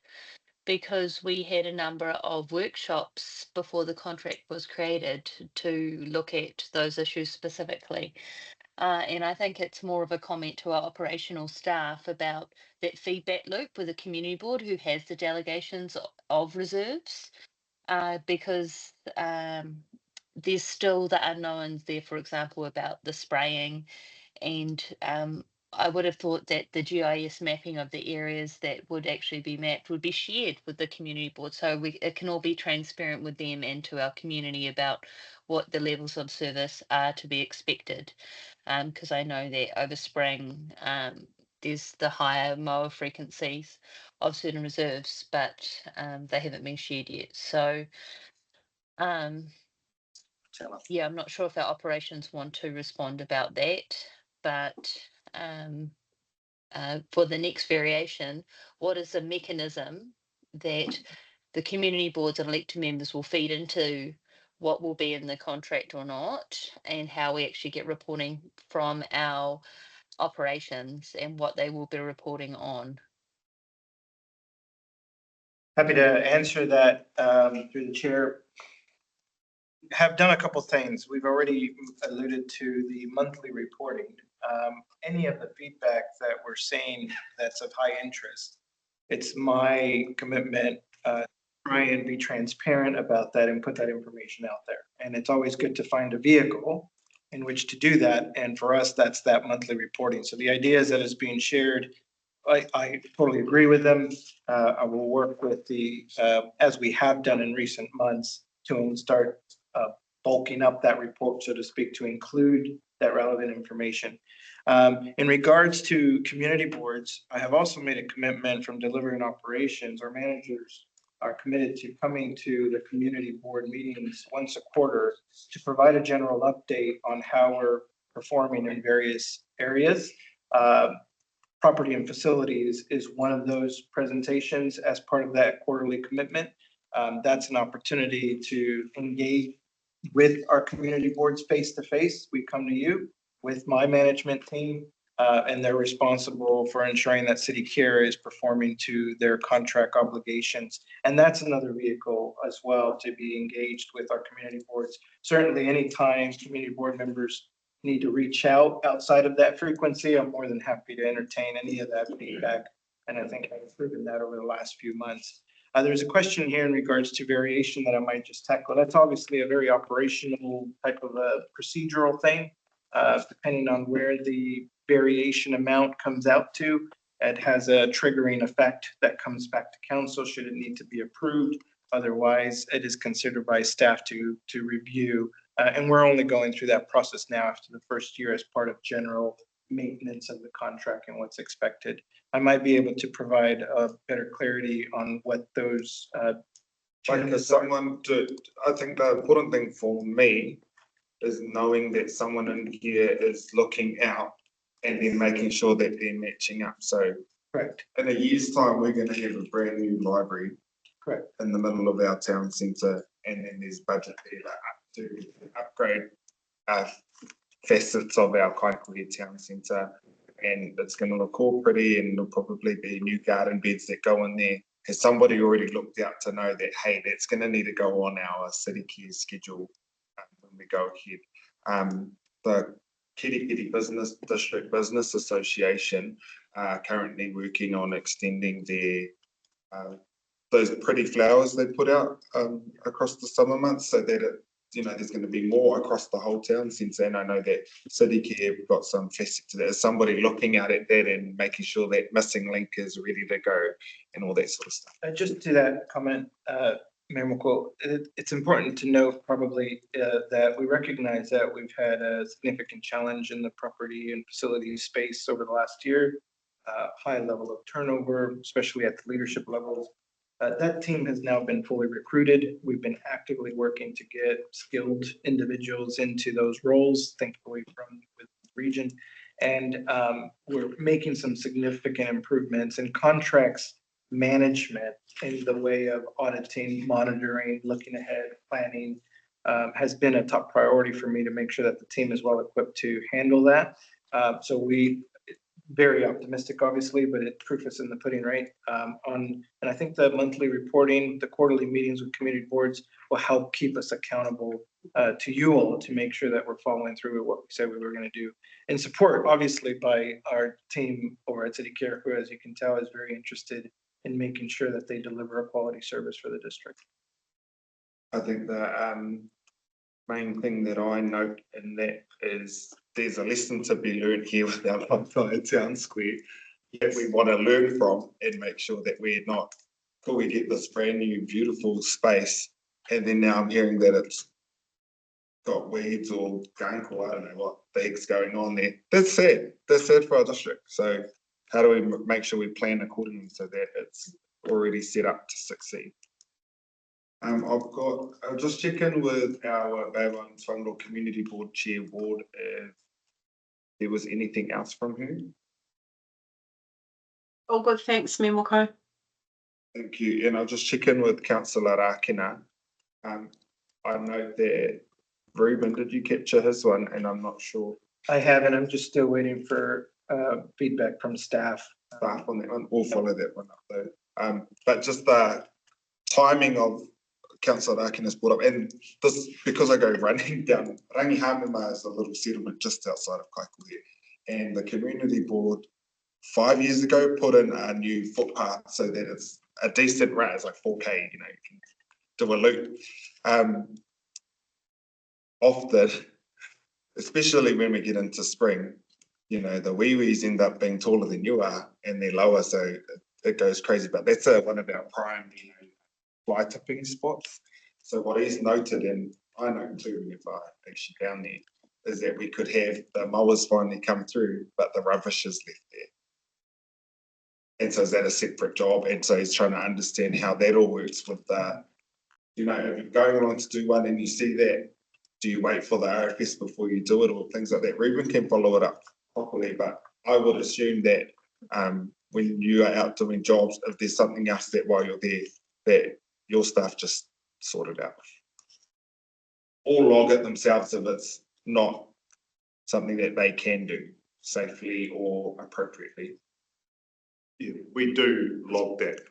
L: because we had a number of workshops before the contract was created to look at those issues specifically. And I think it's more of a comment to our operational staff about that feedback loop with the community board who has the delegations of reserves, because there's still the unknowns there, for example, about the spraying. And I would have thought that the GIS mapping of the areas that would actually be mapped would be shared with the community board, so it can all be transparent with them and to our community about what the levels of service are to be expected. Because I know that over spring, there's the higher mower frequencies of certain reserves, but they haven't been shared yet. So yeah, I'm not sure if our operations want to respond about that, but for the next variation, what is the mechanism that the community boards and elected members will feed into what will be in the contract or not, and how we actually get reporting from our operations and what they will be reporting on?
F: Happy to answer that through the chair. Have done a couple things. We've already alluded to the monthly reporting. Any of the feedback that we're seeing that's of high interest, it's my commitment try and be transparent about that and put that information out there. And it's always good to find a vehicle in which to do that. And for us, that's that monthly reporting. So the idea is that it's being shared. I totally agree with them. I will work with the, as we have done in recent months, to start bulking up that report, so to speak, to include that relevant information. In regards to community boards, I have also made a commitment from delivering operations. Our managers are committed to coming to the community board meetings once a quarter to provide a general update on how we're performing in various areas. Property and facilities is one of those presentations as part of that quarterly commitment. That's an opportunity to engage with our community boards face to face. We come to you with my management team, and they're responsible for ensuring that City Care is performing to their contract obligations. And that's another vehicle as well to be engaged with our community boards. Certainly, anytime community board members need to reach out outside of that frequency, I'm more than happy to entertain any of that feedback. And I think I've proven that over the last few months. There's a question here in regards to variation that I might just tackle. That's obviously a very operational type of a procedural thing. Depending on where the variation amount comes out to, it has a triggering effect that comes back to council should it need to be approved. Otherwise, it is considered by staff to review. And we're only going through that process now after the first year as part of general maintenance of the contract and what's expected. I might be able to provide better clarity on what those
C: Like as someone to, I think the important thing for me is knowing that someone in here is looking out and then making sure that they're matching up. So
F: correct.
C: In a year's time, we're going to have a brand new library.
F: Correct.
C: In the middle of our town centre, and then there's budget there to upgrade facets of our Koukou town centre, and it's going to look all pretty, and there'll probably be new garden beds that go in there. Has somebody already looked out to know that, hey, that's going to need to go on our City Care schedule when we go ahead? The Kirikiri Business District Business Association are currently working on extending their those pretty flowers they put out across the summer months, so that it, there's going to be more across the whole town centre. And I know that City Care have got some facets to that. There's somebody looking out at that and making sure that missing link is ready to go and all that sort of stuff.
F: Just to that comment, Mayor Koukou, it's important to note probably that we recognize that we've had a significant challenge in the property and facility space over the last year. High level of turnover, especially at the leadership levels. That team has now been fully recruited. We've been actively working to get skilled individuals into those roles, thankfully from the region. And we're making some significant improvements in contracts management in the way of auditing, monitoring, looking ahead, planning, has been a top priority for me to make sure that the team is well equipped to handle that. So we very optimistic, obviously, but proof is in the pudding, right? And I think the monthly reporting, the quarterly meetings with community boards will help keep us accountable to you all to make sure that we're following through with what we said we were going to do. And support, obviously, by our team over at City Care, who, as you can tell, is very interested in making sure that they deliver a quality service for the district.
C: I think the main thing that I note in that is there's a lesson to be learned here with our Bonfire Town Square that we want to learn from and make sure that we're not, before we get this brand new beautiful space, and then now I'm hearing that it's got weeds or gunk or I don't know what the heck's going on there. That's sad for our district. So how do we make sure we plan accordingly so that it's already set up to succeed? I'll just check in with our Bay Islands Whanganui Community Board Chair Ward if there was anything else from her.
K: All good, thanks, Me Moko.
C: Thank you. And I'll just check in with Councillor Rakina. I know that Ruben, did you capture his one? And I'm not sure.
F: I haven't, I'm just still waiting for feedback from staff.
C: Staff on that one, we'll follow that one up though. But just the timing of Councillor Rakina's brought up, and this because I go running down Rangihamima is a little settlement just outside of Koukou, and the community board 5 years ago put in a new footpath so that it's a decent run. It's like 4K, you know, you can do a loop. Often, especially when we get into spring, you know, the wee-wees end up being taller than you are and they're lower, so it goes crazy. But that's one of our prime, you know, fly tipping spots. So what he's noted, and I know too if I actually down there, is that we could have the mowers finally come through, but the rubbish is left there. And so is that a separate job? And so he's trying to understand how that all works with the, you know, if you're going along to do one and you see that, do you wait for the RFS before you do it or things like that? Ruben can follow it up properly, but I would assume that when you are out doing jobs, if there's something else that while you're there, that your staff just sort it out. Or log it themselves if it's not something that they can do safely or appropriately.
G: Yeah, we do log that.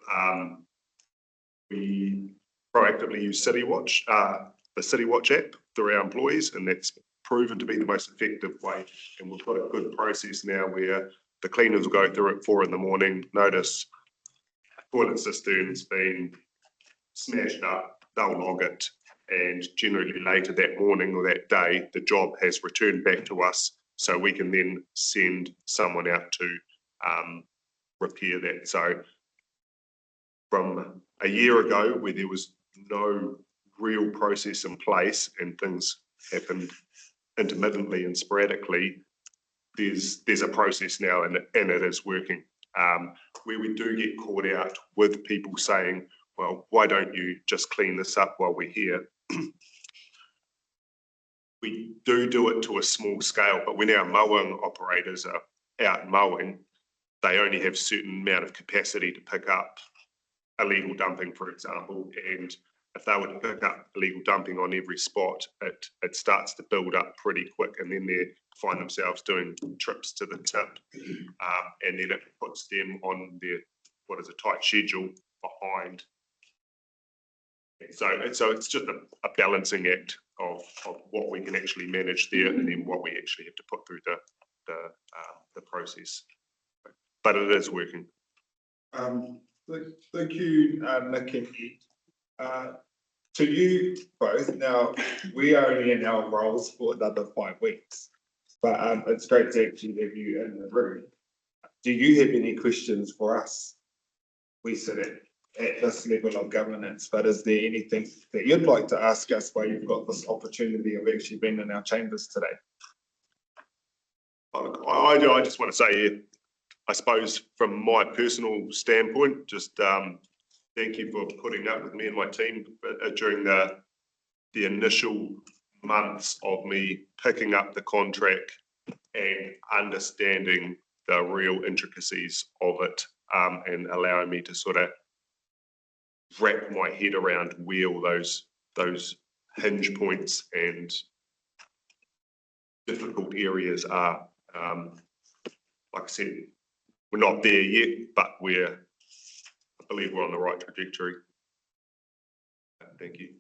G: We proactively use City Watch, the City Watch app through our employees, and that's proven to be the most effective way. And we've got a good process now where the cleaners will go through at 4 a.m, notice toilet cistern's been smashed up, they'll log it, and generally later that morning or that day, the job has returned back to us, so we can then send someone out to repair that. So from a year ago where there was no real process in place and things happened intermittently and sporadically, there's a process now and it is working. Where we do get caught out with people saying, well, why don't you just clean this up while we're here? We do it to a small scale, but when our mowing operators are out mowing, they only have a certain amount of capacity to pick up illegal dumping, for example, and if they were to pick up illegal dumping on every spot, it starts to build up pretty quick, and then they find themselves doing trips to the tip, and then it puts them on their what is a tight schedule behind. So it's just a balancing act of what we can actually manage there, and then what we actually have to put through the process. But it is working.
C: Thank you, Nick and Ed. To you both, now we are only in our roles for another 5 weeks, but it's great to actually have you in the room. Do you have any questions for us? We sit at this level of governance, but is there anything that you'd like to ask us while you've got this opportunity of actually being in our chambers today?
G: I just want to say, I suppose from my personal standpoint, just thank you for putting up with me and my team during the initial months of me picking up the contract and understanding the real intricacies of it, and allowing me to sort of wrap my head around where all those hinge points and difficult areas are. Like I said, we're not there yet, but I believe we're on the right trajectory. Thank you.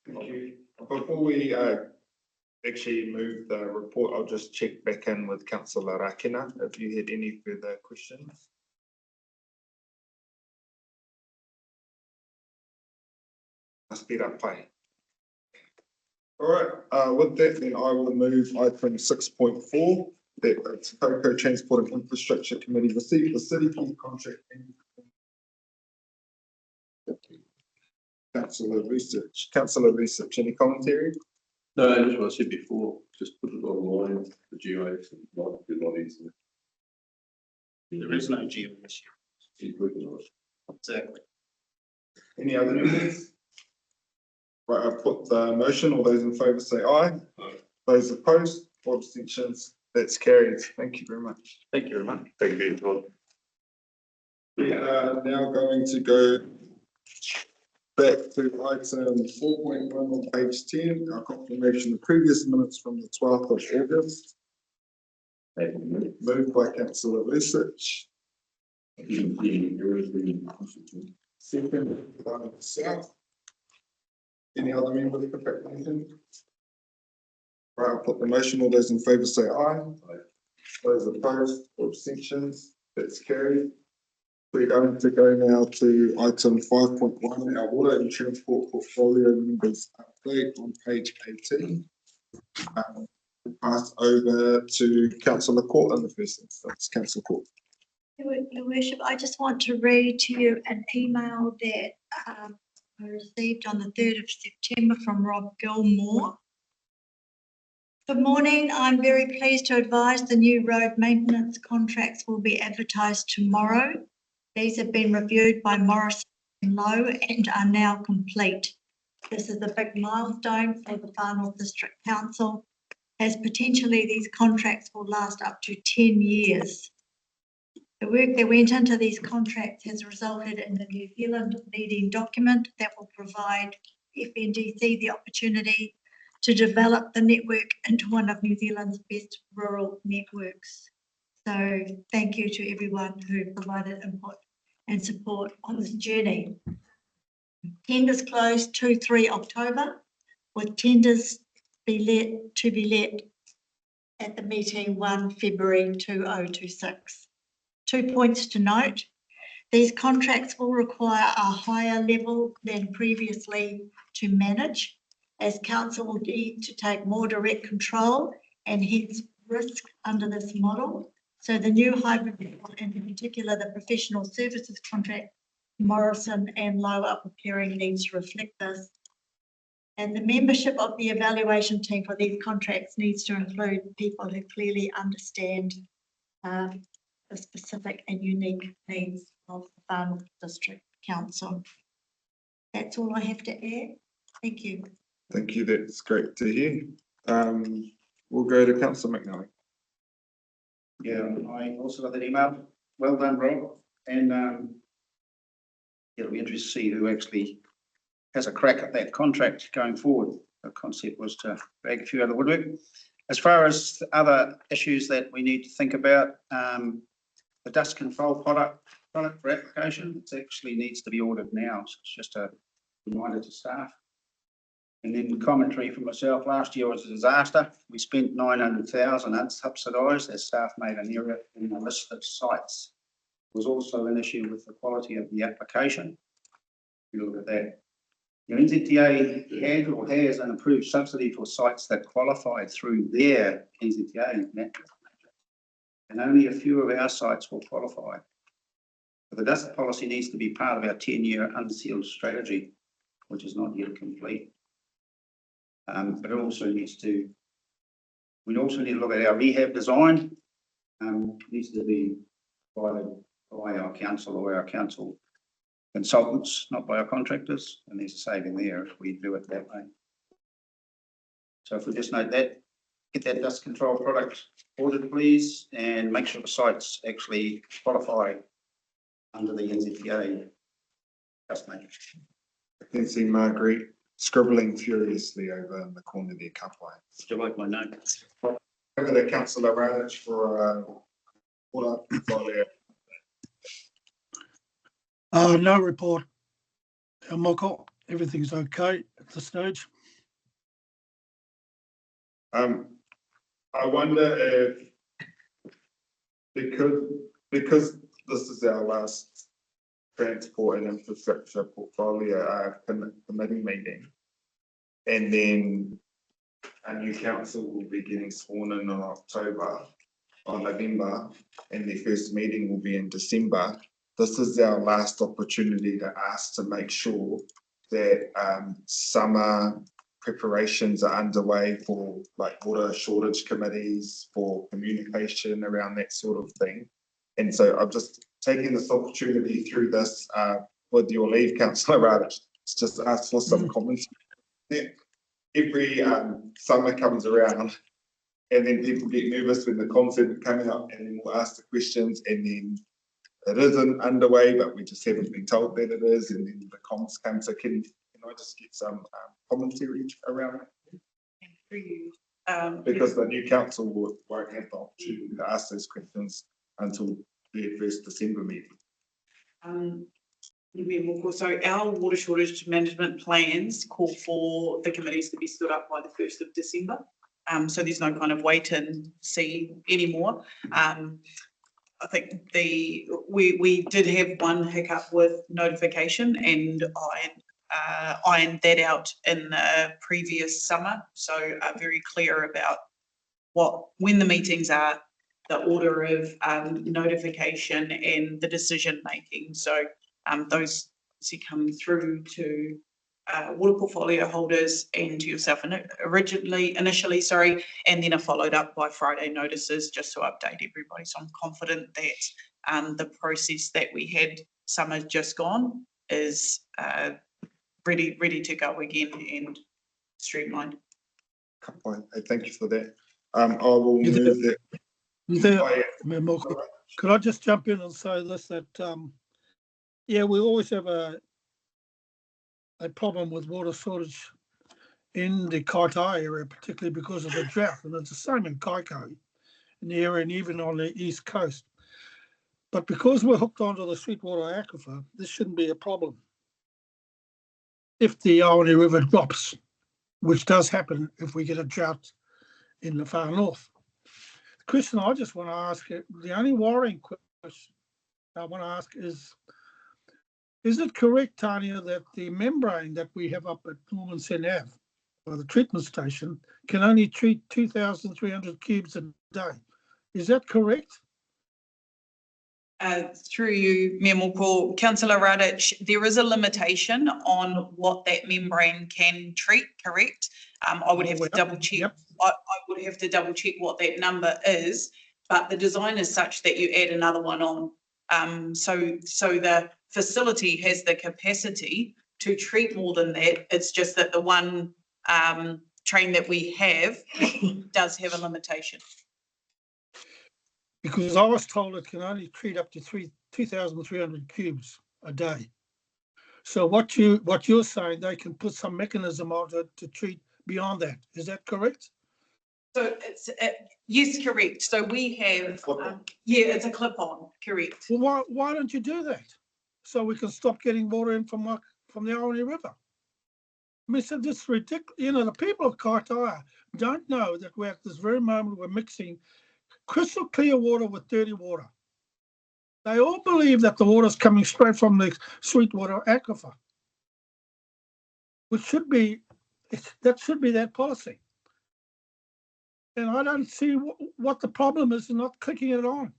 C: Thank you. Before we actually move the report, I'll just check back in with Councillor Rakina if you had any further questions. Must be that way. All right, with that, then I will move item 6.4. That's Koukou Transport and Infrastructure Committee received the city key contract. Councillor Research, any commentary?
J: No, that's what I said before, just put it online, the GIS, and it might be a lot easier.
B: There is no GIS.
J: Keep working on it.
B: Exactly.
C: Any other members? Right, I'll put the motion. All those in favour say aye.
J: Aye.
C: Those opposed or abstentions, that's carried. Thank you very much.
H: Thank you very much.
G: Thank you, Todd.
C: We are now going to go back to item 4.1 on page 10, our confirmation of previous minutes from the 12th of August. Moved by councillor Lesich. Second by South. Any other members of the anything? Right, I'll put the motion. All those in favour say aye. Those opposed or abstentions, that's carried. We're going to go now to item 5.1, our water insurance portfolio members update on page 18. Pass over to councillor Court in the first instance. Councillor Court.
M: Your Worship, I just want to read to you an email that I received on the 3rd of September from Rob Gilmore. Good morning. I'm very pleased to advise the new road maintenance contracts will be advertised tomorrow. These have been reviewed by Morris and Lowe and are now complete. This is a big milestone for the Far North District Council, as potentially these contracts will last up to 10 years. The work that went into these contracts has resulted in the New Zealand leading document that will provide FNDC the opportunity to develop the network into one of New Zealand's best rural networks. So thank you to everyone who provided input and support on this journey. Tenders closed 2-3 October, with tenders to be let at the meeting 1 February 2026. 2 points to note. These contracts will require a higher level than previously to manage, as council will need to take more direct control and hence risk under this model. So the new hybrid model, and in particular the professional services contract Morrison and Lowe are preparing, needs to reflect this. And the membership of the evaluation team for these contracts needs to include people who clearly understand the specific and unique needs of the Far North District Council. That's all I have to add. Thank you.
C: Thank you. That's great to hear. We'll go to councillor McNally.
B: Yeah, I also got that email. Well done, Rob. And it'll be interesting to see who actually has a crack at that contract going forward. The concept was to drag a few out of the woodwork. As far as other issues that we need to think about, the dust control product for application, it actually needs to be ordered now. So it's just a reminder to staff. And then commentary from myself, last year was a disaster. We spent 900,000 unsubsidised as staff made an error in the list of sites. There was also an issue with the quality of the application. You look at that. Your NZTA had or has an approved subsidy for sites that qualified through their NZTA network. And only a few of our sites will qualify. But the dust policy needs to be part of our 10-year unsealed strategy, which is not yet complete. But it also needs to, we also need to look at our rehab design. It needs to be provided by our council or our council consultants, not by our contractors, and there's a saving there if we do it that way. So if we just note that, get that dust control product ordered, please, and make sure the sites actually qualify under the NZTA dust matrix.
C: I can see Marguerite scribbling furiously over in the corner there, Kapwai.
B: Do you like my notes?
C: Over to councillor Radich for water portfolio.
I: No report. Moko, everything's okay at this stage.
C: I wonder if, because this is our last transport and infrastructure portfolio committee meeting, and then a new council will be getting sworn in October or November, and their first meeting will be in December. This is our last opportunity to ask to make sure that summer preparations are underway for like water shortage committees, for communication around that sort of thing. And so I'm just taking this opportunity through this, with your leave, Councillor Radich, to just ask for some comments. Yeah. Every summer comes around and then people get nervous when the content is coming up, and then we'll ask the questions, and then it isn't underway, but we just haven't been told that it is, and then the comms come. So can I just get some commentary around that?
K: For you.
C: Because the new council won't have the opportunity to ask those questions until the 1st December meeting.
N: So our water shortage management plans call for the committees to be stood up by the 1st of December. So there's no kind of wait and see anymore. I think we did have one hiccup with notification, and I ironed that out in the previous summer. So very clear about when the meetings are, the order of notification and the decision making. So those come through to water portfolio holders and to yourself initially, and then are followed up by Friday notices just to update everybody. So I'm confident that the process that we had summer just gone is ready to go again and streamlined.
C: Thank you for that. I will move that.
I: Could I just jump in and say this, that yeah, we always have a problem with water shortage in the Kaitai area, particularly because of the drought, and it's the same in Koukou in the area and even on the east coast. But because we're hooked onto the Sweetwater aquifer, this shouldn't be a problem. If the Aoni River drops, which does happen if we get a drought in the far north. The question I just want to ask, the only worrying question I want to ask is it correct, Tanya, that the membrane that we have up at Norman Sen Ave, or the treatment station, can only treat 2,300 cubes a day? Is that correct?
N: Through you, Mayor Moko, Councillor Radich, there is a limitation on what that membrane can treat, correct? I would have to double check. Yep. I would have to double check what that number is, but the design is such that you add another one on. So the facility has the capacity to treat more than that. It's just that the one train that we have does have a limitation.
I: Because I was told it can only treat up to 2,300 cubes a day. So what you're saying, they can put some mechanism on it to treat beyond that. Is that correct?
N: So it's yes, correct. So we have it's a clip-on, correct.
I: Well, why don't you do that so we can stop getting water in from the Aoni River? I mean, so this is ridiculous. You know, the people of Kaitai don't know that we're at this very moment we're mixing crystal clear water with dirty water. They all believe that the water is coming straight from the Sweetwater aquifer, which should be that policy. And I don't see what the problem is in not clicking it on,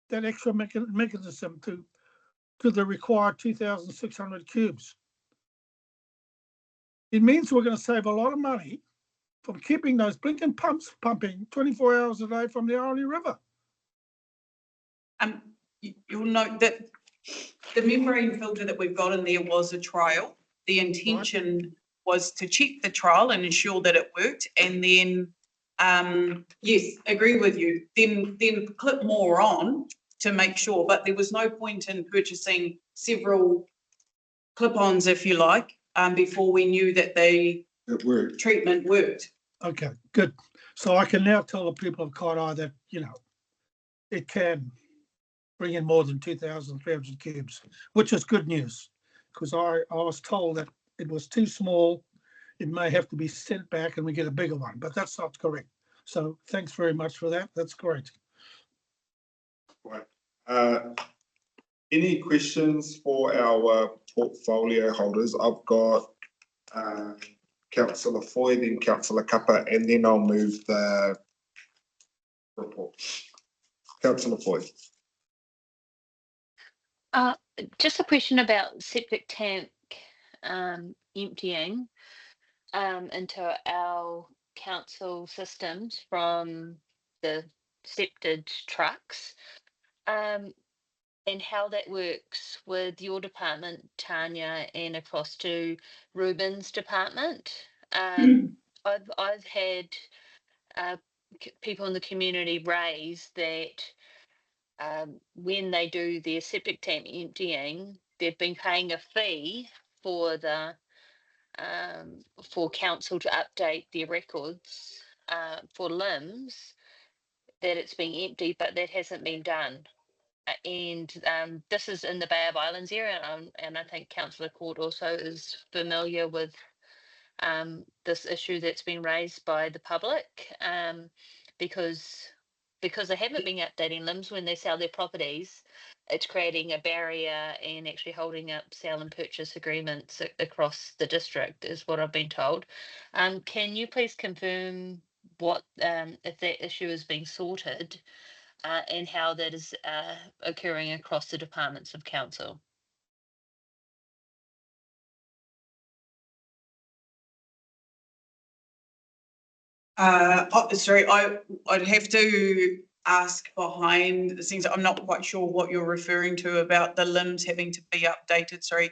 I: that extra mechanism to the required 2,600 cubes. It means we're going to save a lot of money from keeping those blinking pumps pumping 24 hours a day from the Aoni River.
N: You'll note that the membrane filter that we've got in there was a trial. The intention was to check the trial and ensure that it worked, and then yes, agree with you, then clip more on to make sure, but there was no point in purchasing several clip-ons, if you like, before we knew that the treatment worked.
I: Okay, good. So I can now tell the people of Kaitai that, you know, it can bring in more than 2,300 cubes, which is good news, because I was told that it was too small. It may have to be sent back and we get a bigger one, but that's not correct. So thanks very much for that. That's great.
C: Right. Any questions for our portfolio holders? I've got Councillor Foy, then Councillor Kappa, and then I'll move the report. Councillor Foy.
L: Just a question about septic tank emptying. into our council systems from the septic trucks. And how that works with your department, Tanya, and across to Ruben's department. I've had people in the community raise that when they do their septic tank emptying, they've been paying a fee for the for council to update their records for limbs, that it's being emptied, but that hasn't been done. And this is in the Bay of Islands area, and I think Councillor Court also is familiar with this issue that's been raised by the public, because they haven't been updating limbs when they sell their properties. It's creating a barrier and actually holding up sale and purchase agreements across the district, is what I've been told. Can you please confirm what if that issue is being sorted? And how that is occurring across the departments of council.
N: Sorry, I'd have to ask behind the scenes. I'm not quite sure what you're referring to about the limbs having to be updated. Sorry,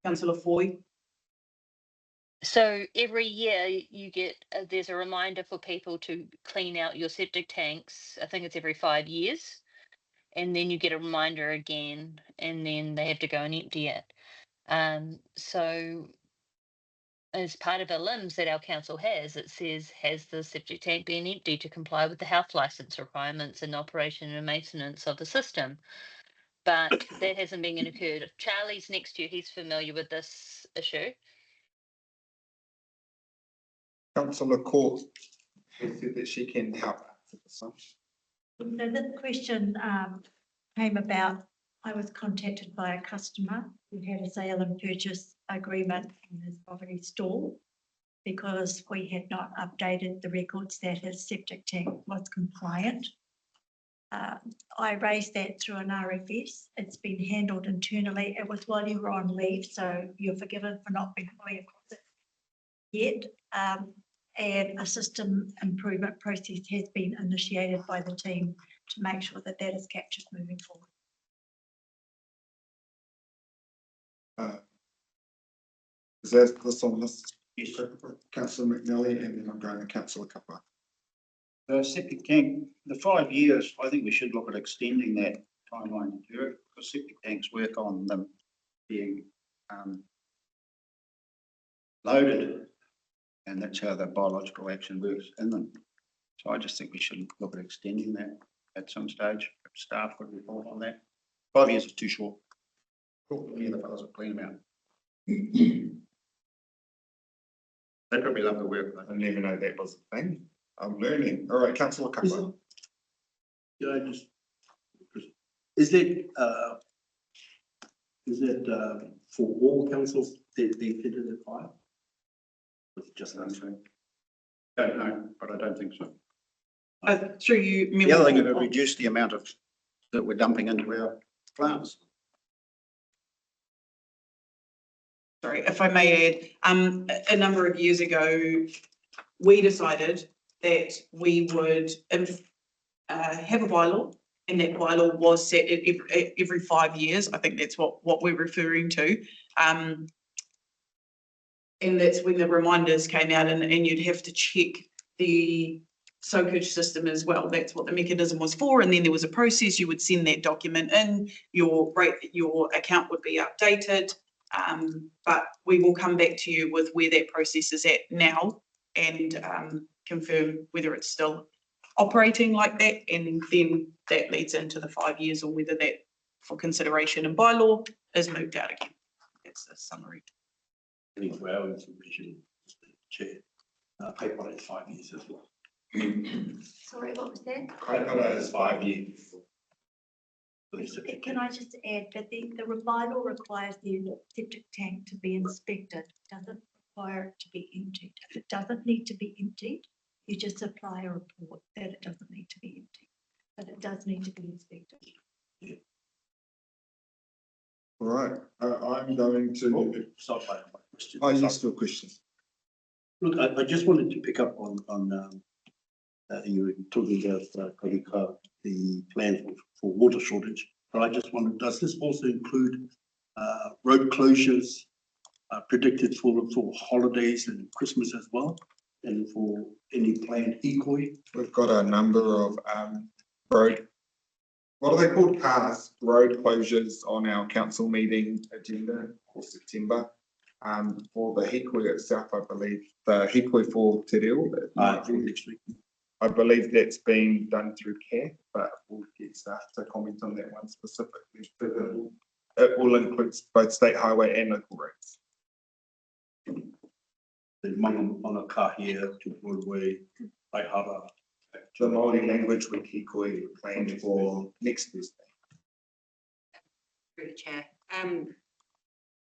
N: Councillor Foy.
L: So every year you get, there's a reminder for people to clean out your septic tanks. I think it's every 5 years. And then you get a reminder again, and then they have to go and empty it. So as part of the limbs that our council has, it says, has the septic tank been empty to comply with the health license requirements and operation and maintenance of the system? But that hasn't been occurred. Charlie's next to you, he's familiar with this issue.
C: Councillor Court has said that she can help answer this one.
M: So this question came about, I was contacted by a customer who had a sale and purchase agreement in his property stall because we had not updated the records that his septic tank was compliant. I raised that through an RFS. It's been handled internally. It was while you were on leave, so you're forgiven for not being fully across it yet. And a system improvement process has been initiated by the team to make sure that that is captured moving forward.
C: Is that this on this? Yes. Councillor McNally, and then I'm going to Councillor Kappa.
B: The septic tank, the 5 years, I think we should look at extending that timeline to do it, because septic tanks work on them being loaded, and that's how the biological action works in them. So I just think we should look at extending that at some stage. Staff could report on that. 5 years is too short. Talk to me, the fellows will clean them out. They probably love the work.
C: I didn't even know that was a thing. I'm learning. All right, Councillor Kappa.
J: Yeah, is that for all councils that they fitted at 5? With just that thing?
B: Don't know, but I don't think so.
N: Through you.
B: The other thing, it would reduce the amount of that we're dumping into our plants.
N: Sorry, if I may add, a number of years ago, we decided that we would have a bylaw, and that bylaw was set at every 5 years. I think that's what we're referring to. And that's when the reminders came out, and you'd have to check the soakage system as well. That's what the mechanism was for. And then there was a process. You would send that document in, your account would be updated. But we will come back to you with where that process is at now and confirm whether it's still operating like that, and then that leads into the 5 years, or whether that, for consideration in bylaw, is moved out again. That's the summary.
J: For our information, Chair, paper is 5 years as well.
M: Sorry, what was that?
J: Paper is 5 years.
M: Can I just add that the bylaw requires the septic tank to be inspected, doesn't require it to be emptied. If it doesn't need to be emptied, you just supply a report that it doesn't need to be emptied, but it does need to be inspected.
J: Yeah.
C: All right, I'm going to.
J: Stop my question.
C: Oh, yes, still questions.
B: Look, I just wanted to pick up on you were talking about Koukou, the plan for water shortage. But I just wondered, does this also include road closures predicted for holidays and Christmas as well? And for any planned equally?
C: We've got a number of road, what are they called, road closures on our council meeting agenda for September. For the Hikui itself, I believe the Hikui for Te Reo,
B: Next week.
C: I believe that's being done through CAF, but we'll get staff to comment on that one specifically. It will include both state highway and local roads.
B: The Mana Kahia to Broadway, Waihara.
C: The Māori language with Hikui planned for next Thursday.
O: Through the chair.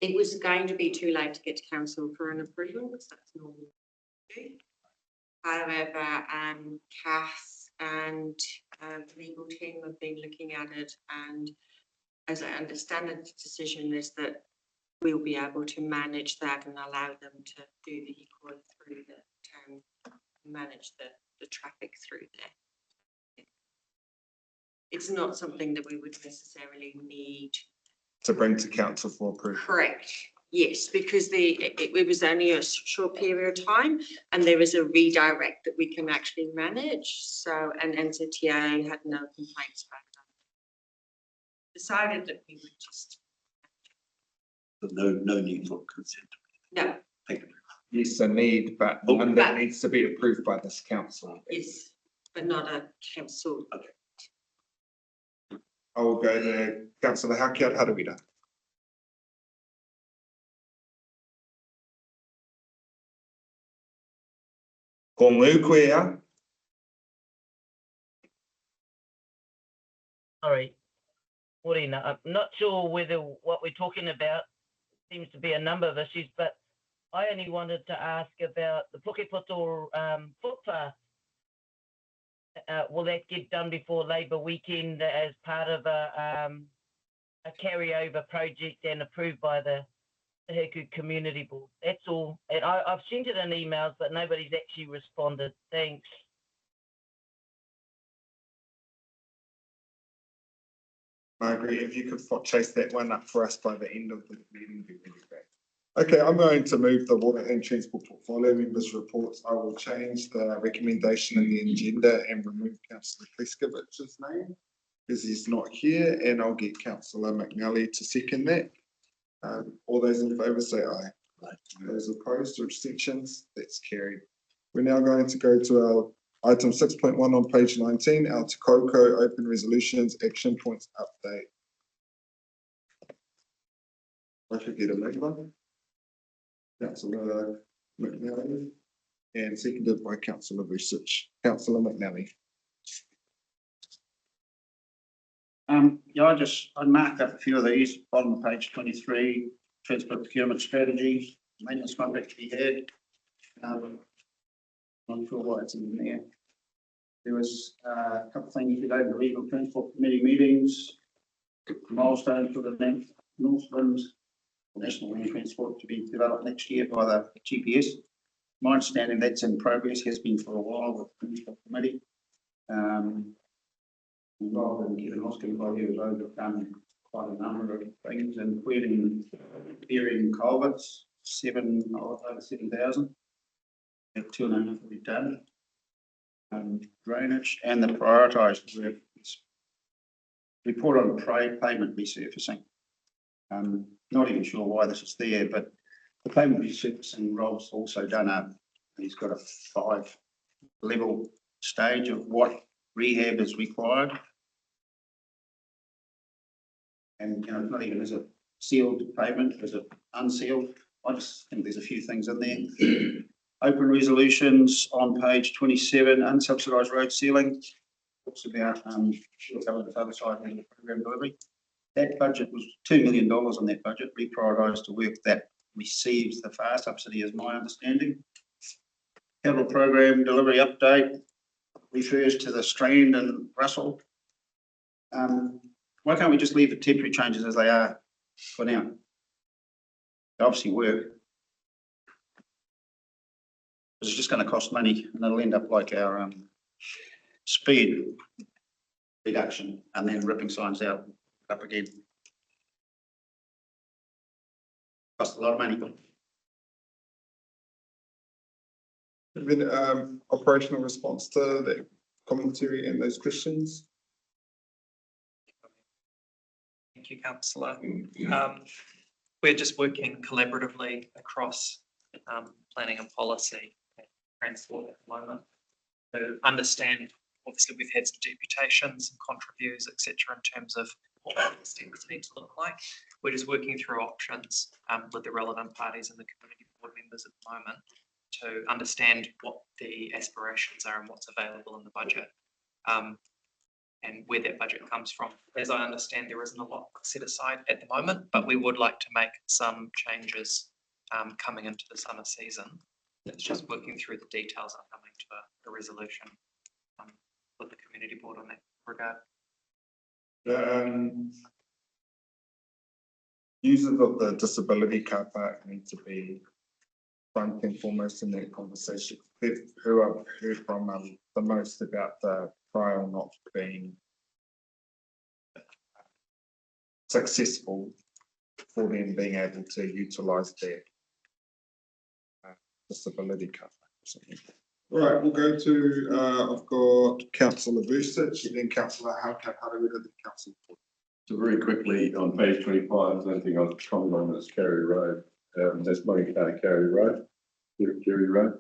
O: It was going to be too late to get to council for an approval, because that's normal. However, Cass and the legal team have been looking at it, and as I understand it, the decision is that we'll be able to manage that and allow them to do the equal through the town, manage the traffic through there. It's not something that we would necessarily need
C: To bring to council for approval.
O: Correct. Yes, because it was only a short period of time, and there is a redirect that we can actually manage. So, and NZTA had no complaints about that. Decided that we would just.
B: But no need for consent.
O: No.
B: Thank you.
C: Yes, a need, but one that needs to be approved by this council.
O: Yes, but not a council.
B: Okay.
C: I will go to Councillor Hakia Harawira. Ko ngū koe a?
A: Sorry. Morena, I'm not sure whether what we're talking about seems to be a number of issues, but I only wanted to ask about the Pukepoto footpath. Will that get done before Labour weekend as part of a carryover project and approved by the Koukou Community Board? That's all. And I've sent it in emails, but nobody's actually responded. Thanks.
C: I agree. If you could chase that one up for us by the end of the meeting, it'd be really great. Okay, I'm going to move the water and transport portfolio members' reports. I will change the recommendation in the agenda and remove Councillor Pleskovich's name because he's not here, and I'll get Councillor McNally to second that. All those in favour say aye. Aye. Those opposed or abstentions, that's carried. We're now going to go to our item 6.1 on page 19, our Te Koukou open resolutions action points update. I should get a member. Councillor McNally, and seconded by Councillor Vucic. Councillor McNally.
B: Yeah, I marked up a few of these, bottom of page 23, transport procurement strategy, maintenance contract to be had. Not sure why it's in there. There was a couple of things we did, the regional transport committee meetings, milestones for the Northland National Land Transport to be developed next year by the GPS. My understanding that's in progress, has been for a while with the transport committee. Rather than Kevin Hoskin, by he was overcome quite a number of things, including burying culverts, over 7,000. 2.5 we've done. Drainage and the prioritised work. Report on pavement resurfacing. Not even sure why this is there, but the pavement resurfacing role's also done up. He's got a 5-level stage of what rehab is required. And, you know, not even is it sealed pavement, is it unsealed? I just think there's a few things in there. Open resolutions on page 27, unsubsidised road sealing. Talks about, we'll cover this other side in the program delivery. That budget was $2 million on that budget, reprioritised to work that receives the FAR subsidy, is my understanding. Capital program delivery update refers to the Strand and Russell. Why can't we just leave the temporary changes as they are for now? They obviously work. It's just going to cost money, and it'll end up like our speed reduction, and then ripping signs out up again. Cost a lot of money.
C: Operational response to the commentary and those questions.
F: Thank you, councillor. We're just working collaboratively across planning and policy and transport at the moment to understand. Obviously, we've had some deputations and contributes, etc., in terms of what these things need to look like. We're just working through options with the relevant parties and the community board members at the moment to understand what the aspirations are and what's available in the budget. And where that budget comes from. As I understand, there isn't a lot set aside at the moment, but we would like to make some changes coming into the summer season. It's just working through the details and coming to a resolution with the community board on that regard.
C: Users of the disability car park need to be front and foremost in that conversation. Who I've heard from the most about the trial not being successful for them being able to utilise their disability car park. Right, we'll go to, I've got Councillor Vucic, then Councillor Haukaparawira, then Councillor Ford.
J: So very quickly on page 25, the only thing I'll comment on is Carey Road. That's Murray Carey Road, Carey Road.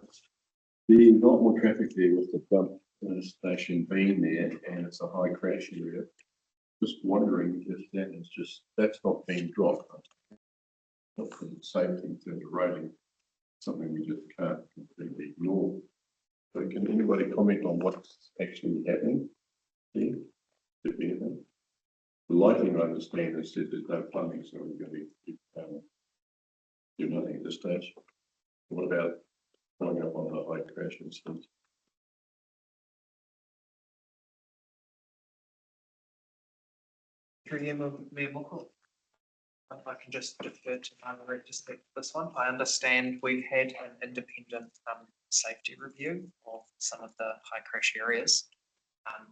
J: The not more traffic there with the dump station being there, and it's a high crash area. Just wondering if that is just, that's not being dropped. Not for the safety in terms of rating, something we just can't completely ignore. So can anybody comment on what's actually happening here? If anything? The lighting, I understand, is that there's no plumbing, so we're going to do nothing at this stage. What about following up on the high crash incident?
F: Through you, Mayor Muckle. If I can just defer to Margaret to speak to this one. I understand we've had an independent safety review of some of the high crash areas,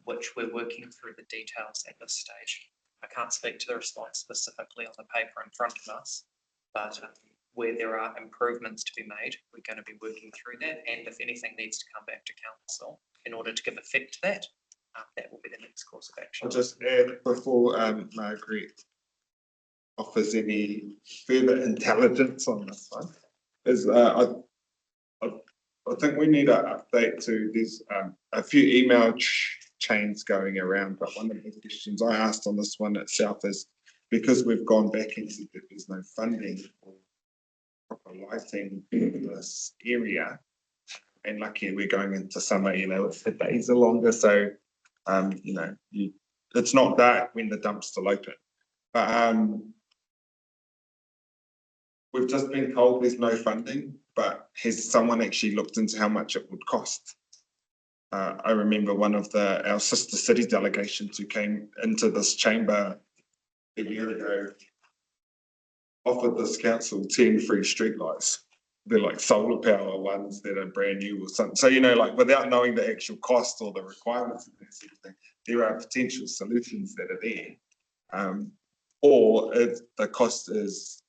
F: which we're working through the details at this stage. I can't speak to the response specifically on the paper in front of us, but where there are improvements to be made, we're going to be working through that. And if anything needs to come back to council in order to give effect to that, that will be the next course of action.
C: I'll just add before Margaret offers any further intelligence on this one, is I think we need an update to this. A few email chains going around, but one of the questions I asked on this one itself is, because we've gone back and said that there's no funding for proper lighting in this area, and lucky we're going into summer, if the days are longer, so it's not dark when the dump's still open. But we've just been told there's no funding, but has someone actually looked into how much it would cost? I remember one of our sister city delegations who came into this chamber a year ago offered this council 10 free streetlights. They're like solar power ones that are brand new or something. So, without knowing the actual cost or the requirements of that sort of thing, there are potential solutions that are there. Or if the cost is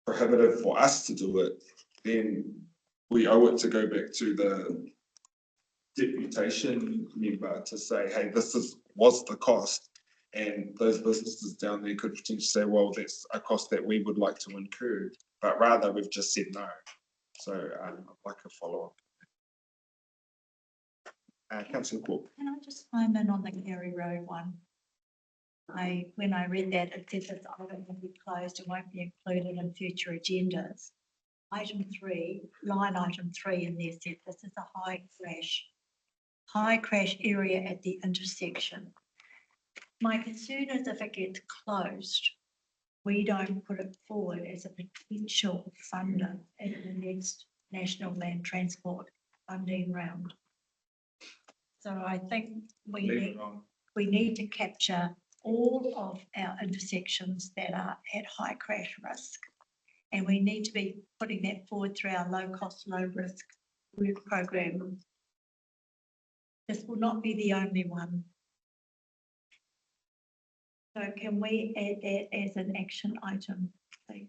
C: prohibitive for us to do it, then we owe it to go back to the deputation member to say, hey, was the cost. And those businesses down there could potentially say, well, that's a cost that we would like to incur. But rather, we've just said no. So I'd like a follow-up. Councillor Koukou.
M: Can I just chime in on the Carey Road one? When I read that, it says this item will be closed and won't be included in future agendas. Item 3, line item 3 in there says this is a high crash area at the intersection. My concern is if it gets closed, we don't put it forward as a potential funder in the next National Land Transport funding round. So I think we need to capture all of our intersections that are at high crash risk. And we need to be putting that forward through our low cost, low risk work program. This will not be the only one. So can we add that as an action item, please?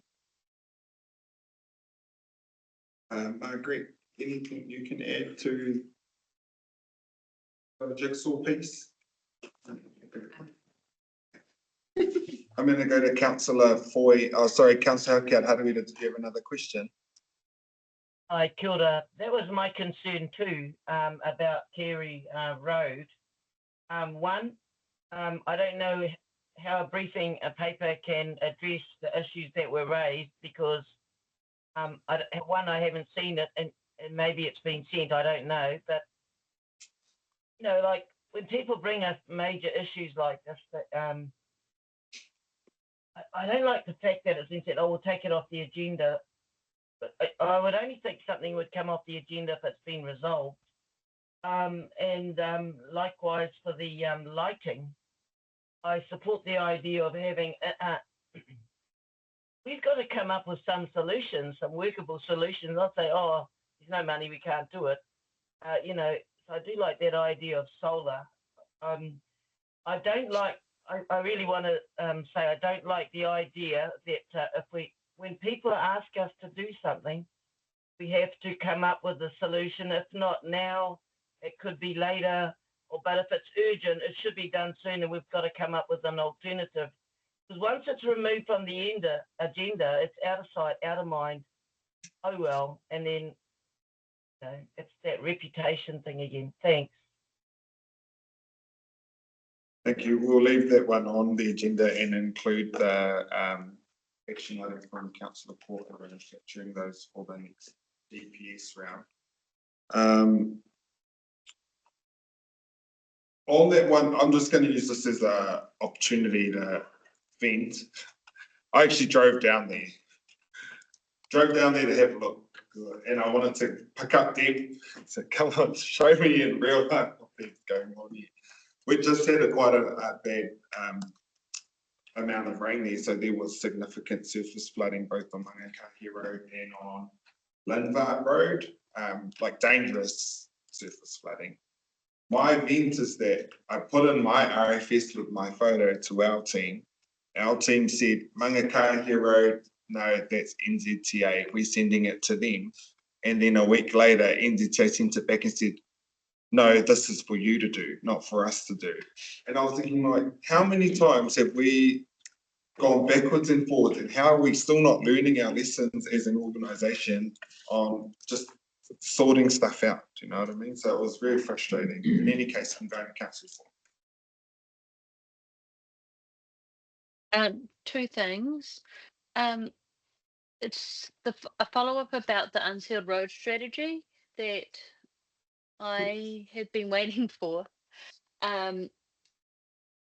C: Margaret, anything you can add to the jigsaw piece? I'm going to go to Councillor Foy. Oh, sorry, Councillor Harui, did you have another question?
A: Hi, kia ora. That was my concern too, about Carey Road. One, I don't know how a briefing paper can address the issues that were raised because I haven't seen it and maybe it's been sent, I don't know. But, you know, like when people bring us major issues like this, that, I don't like the fact that it's been said, oh, we'll take it off the agenda. But I would only think something would come off the agenda if it's been resolved. Likewise for the lighting, I support the idea of having, we've got to come up with some solutions, some workable solutions. Not say, oh, there's no money, we can't do it. You know, so I do like that idea of solar. I don't like, I really want to say I don't like the idea that when people ask us to do something, we have to come up with a solution. If not now, it could be later. But if it's urgent, it should be done soon, and we've got to come up with an alternative. Because once it's removed from the agenda, it's out of sight, out of mind. Oh well, and then you know, it's that reputation thing again. Thanks.
C: Thank you. We'll leave that one on the agenda and include the action item from Councillor Porter around capturing those for the next DPS round. On that one, I'm just going to use this as an opportunity to vent. I actually drove down there to have a look, and I wanted to pick up Deb. So come on, show me in real life what's going on here. We just had quite a bad amount of rain there, so there was significant surface flooding both on Mangakahi Road and on Lindvart Road, like dangerous surface flooding. My vent is that I put in my RFS with my photo to our team. Our team said, Mangakahi Road, no, that's NZTA, we're sending it to them. And then a week later, NZTA sent it back and said, no, this is for you to do, not for us to do. And I was thinking, like, how many times have we gone backwards and forwards, and how are we still not learning our lessons as an organisation on just sorting stuff out? Do you know what I mean? So it was very frustrating. In any case, I'm going to council for.
L: Two things. It's a follow-up about the unsealed road strategy that I had been waiting for.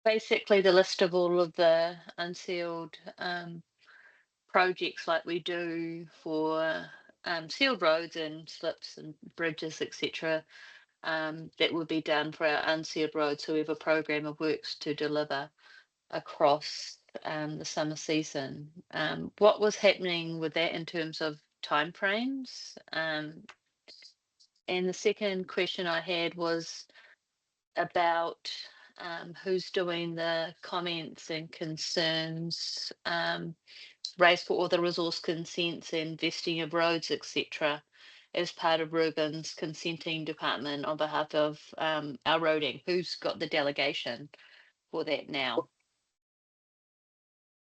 L: Basically the list of all of the unsealed projects like we do for sealed roads and slips and bridges, etc. That would be done for our unsealed roads. So we have a program of works to deliver across the summer season. What was happening with that in terms of timeframes? And the second question I had was about who's doing the comments and concerns raised for all the resource consents and vesting of roads, etc., as part of Ruben's consenting department on behalf of our roading. Who's got the delegation for that now?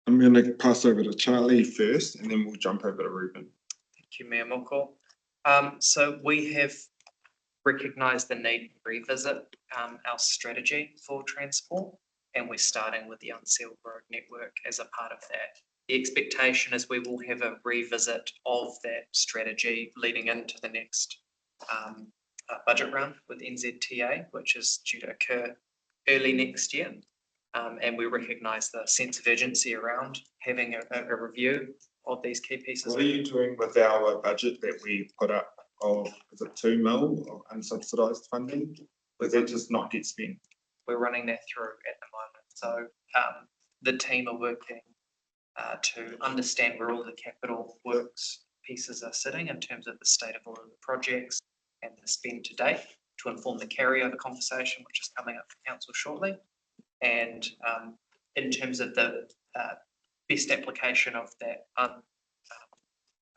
C: I'm going to pass over to Charlie first, and then we'll jump over to Ruben.
F: Thank you, Mayor Moko. So we have recognised the need to revisit our strategy for transport, and we're starting with the unsealed road network as a part of that. The expectation is we will have a revisit of that strategy leading into the next budget round with NZTA, which is due to occur early next year. And we recognise the sense of urgency around having a review of these key pieces.
C: What are you doing with our budget that we put up of, is it 2 mil of unsubsidised funding? Or is that just not get spent?
F: We're running that through at the moment. So the team are working to understand where all the capital works pieces are sitting in terms of the state of all of the projects and the spend to date to inform the carryover conversation, which is coming up for council shortly. And in terms of the best application of that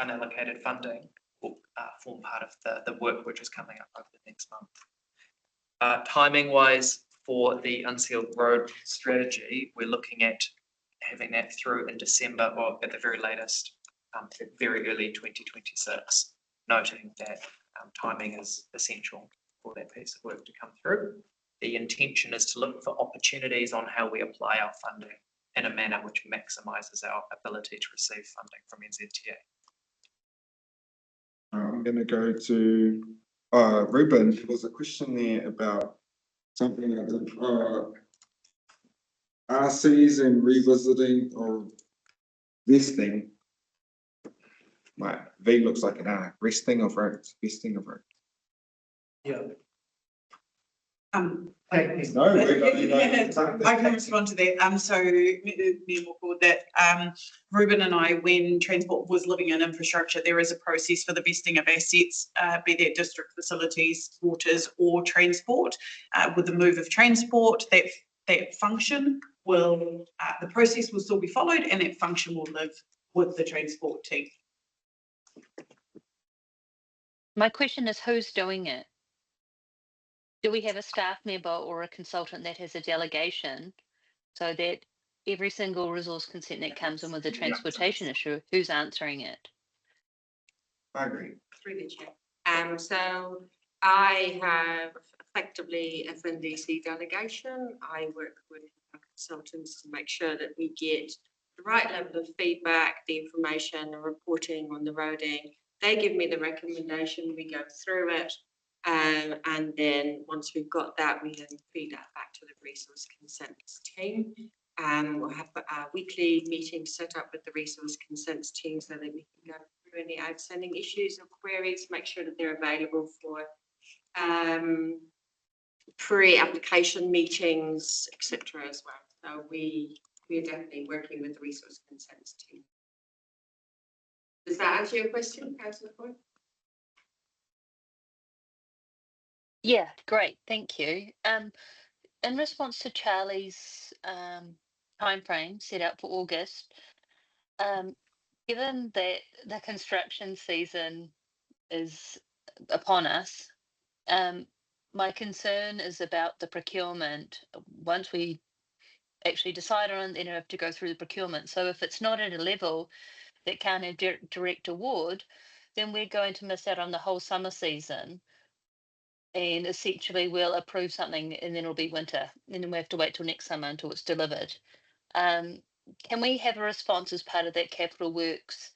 F: unallocated funding will form part of the work which is coming up over the next month. Timing wise for the unsealed road strategy, we're looking at having that through in December or at the very latest, very early 2026, noting that timing is essential for that piece of work to come through. The intention is to look for opportunities on how we apply our funding in a manner which maximises our ability to receive funding from NZTA.
C: I'm going to go to Ruben. There was a question there about something like RCs and revisiting or vesting. My V looks like an R. Resting of roads, vesting of roads.
F: Yeah.
N: I can respond to that. So that Ruben and I, when Transport was living in infrastructure, there is a process for the vesting of assets, be that district facilities, waters, or transport. With the move of transport, that function will, the process will still be followed, and that function will live with the transport team.
L: My question is, who's doing it? Do we have a staff member or a consultant that has a delegation so that every single resource consent that comes in with a transportation issue, who's answering it?
C: I agree.
O: Through the chair. So I have effectively FNDC delegation. I work with our consultants to make sure that we get the right level of feedback, the information, the reporting on the roading. They give me the recommendation, we go through it. And then once we've got that, we then feed that back to the resource consents team. We'll have a weekly meeting set up with the resource consents team so that we can go through any outstanding issues or queries, make sure that they're available for pre-application meetings, etc. as well. So we are definitely working with the resource consents team. Does that answer your question, Councillor Ford?
L: Yeah, great, thank you. In response to Charlie's timeframe set out for August, given that the construction season is upon us, my concern is about the procurement. Once we actually decide on it, then we have to go through the procurement. So if it's not at a level that can't have direct award, then we're going to miss out on the whole summer season. And essentially we'll approve something and then it'll be winter. And then we have to wait till next summer until it's delivered. Can we have a response as part of that capital works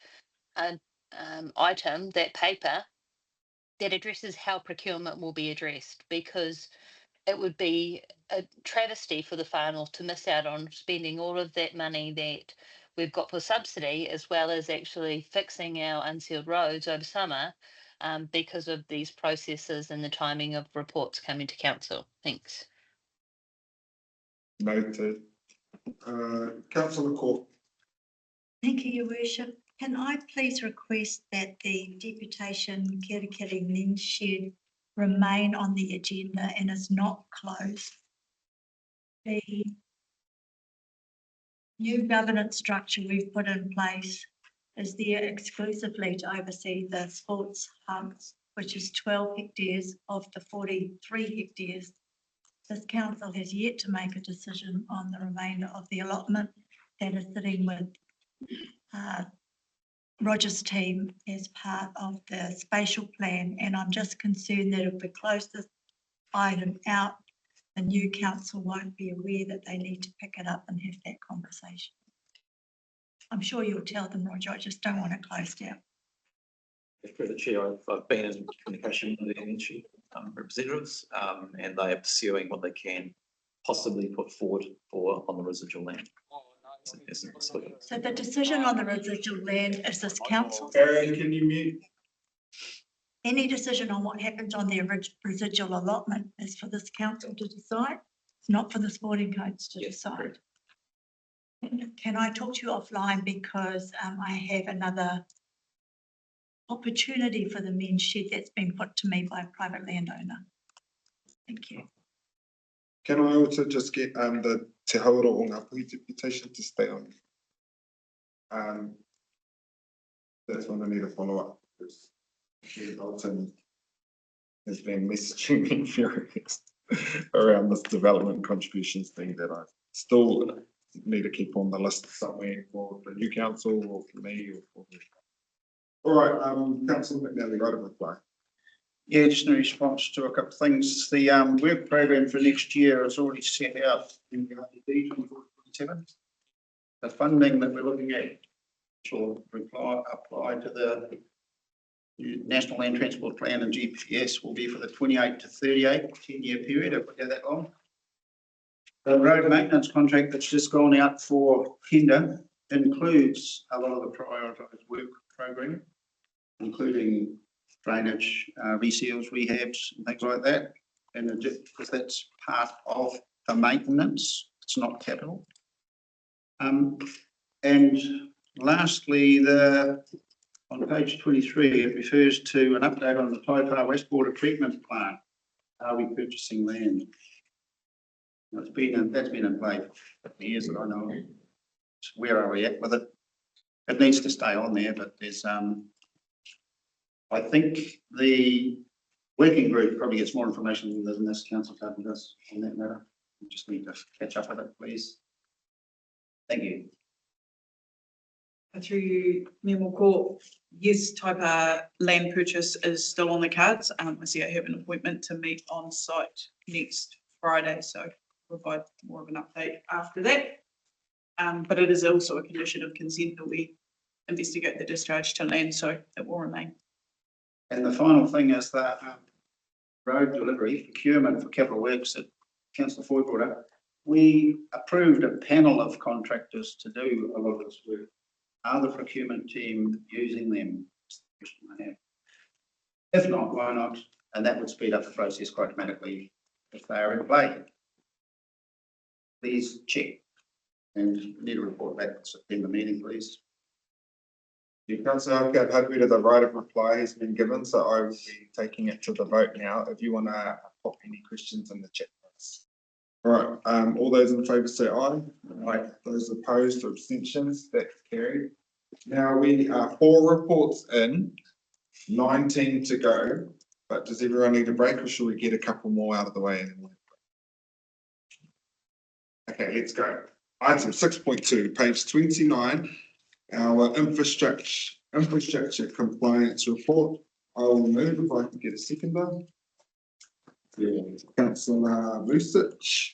L: item, that paper, that addresses how procurement will be addressed? Because it would be a travesty for the whānau to miss out on spending all of that money that we've got for subsidy, as well as actually fixing our unsealed roads over summer, because of these processes and the timing of reports coming to council. Thanks.
C: Noted. Councillor Court.
M: Thank you, Your Worship. Can I please request that the deputation Kirikiri Lens Shed remain on the agenda and is not closed? The new governance structure we've put in place is there exclusively to oversee the sports hubs, which is 12 hectares of the 43 hectares. This council has yet to make a decision on the remainder of the allotment that is sitting with Roger's team as part of the spatial plan, and I'm just concerned that if we close this item out, the new council won't be aware that they need to pick it up and have that conversation. I'm sure you'll tell them, Roger, I just don't want it closed out.
P: Through the chair, I've been in communication with the NG representatives, and they are pursuing what they can possibly put forward for on the residual land.
M: So the decision on the residual land is this council.
C: Aaron, can you mute?
M: Any decision on what happens on the residual allotment is for this council to decide. It's not for the sporting codes to decide. Can I talk to you offline, because I have another opportunity for the men's shed that's been put to me by a private landowner. Thank you.
C: Can I also just get the Te Haura o Ngāpuhi deputation to stay on? That's one I need to follow up, because Dalton has been messaging me furious around this development contributions thing that I still need to keep on the list somewhere for the new council or for me or for. All right, Councillor McNally, right of reply.
B: Yeah, just in response to a couple of things. The work program for next year is already set out in the RDD 24-27. The funding that we're looking at will apply to the National Land Transport Plan and GPS will be for the 28 to 38 10-year period, if we go that long. The road maintenance contract that's just gone out for tender includes a lot of the prioritised work program, including drainage, reseals, rehabs, and things like that. And because that's part of the maintenance, it's not capital. And lastly, on page 23, it refers to an update on the Taipā wastewater treatment plant. Are we purchasing land? That's been in play for years, that I know. Where are we at with it? It needs to stay on there, but there's I think the working group probably gets more information than this council table does on that matter. We just need to catch up with it, please. Thank you.
N: Through you, Member Court, yes, Taipā land purchase is still on the cards. I see I have an appointment to meet on site next Friday, so provide more of an update after that. But it is also a condition of consent that we investigate the discharge to land, so it will remain.
B: And the final thing is that road delivery procurement for capital works that Councillor Foy brought up. We approved a panel of contractors to do a lot of this work. Are the procurement team using them? That's the question I have. If not, why not? And that would speed up the process quite dramatically if they are in play. Please check and need a report back at the September meeting, please.
C: Councillor Hopkins, hopefully the right of reply has been given, so I will be taking it to the vote now. If you want to pop any questions in the chat box. All right, all those in favour say aye. Aye. Those opposed or abstentions, that's carried. Now we are 4 reports in, 19 to go, but does everyone need a break or should we get a couple more out of the way? Okay, let's go. Item 6.2, page 29. Our infrastructure compliance report. I will move if I can get a seconder. Yeah, Councillor Vucic.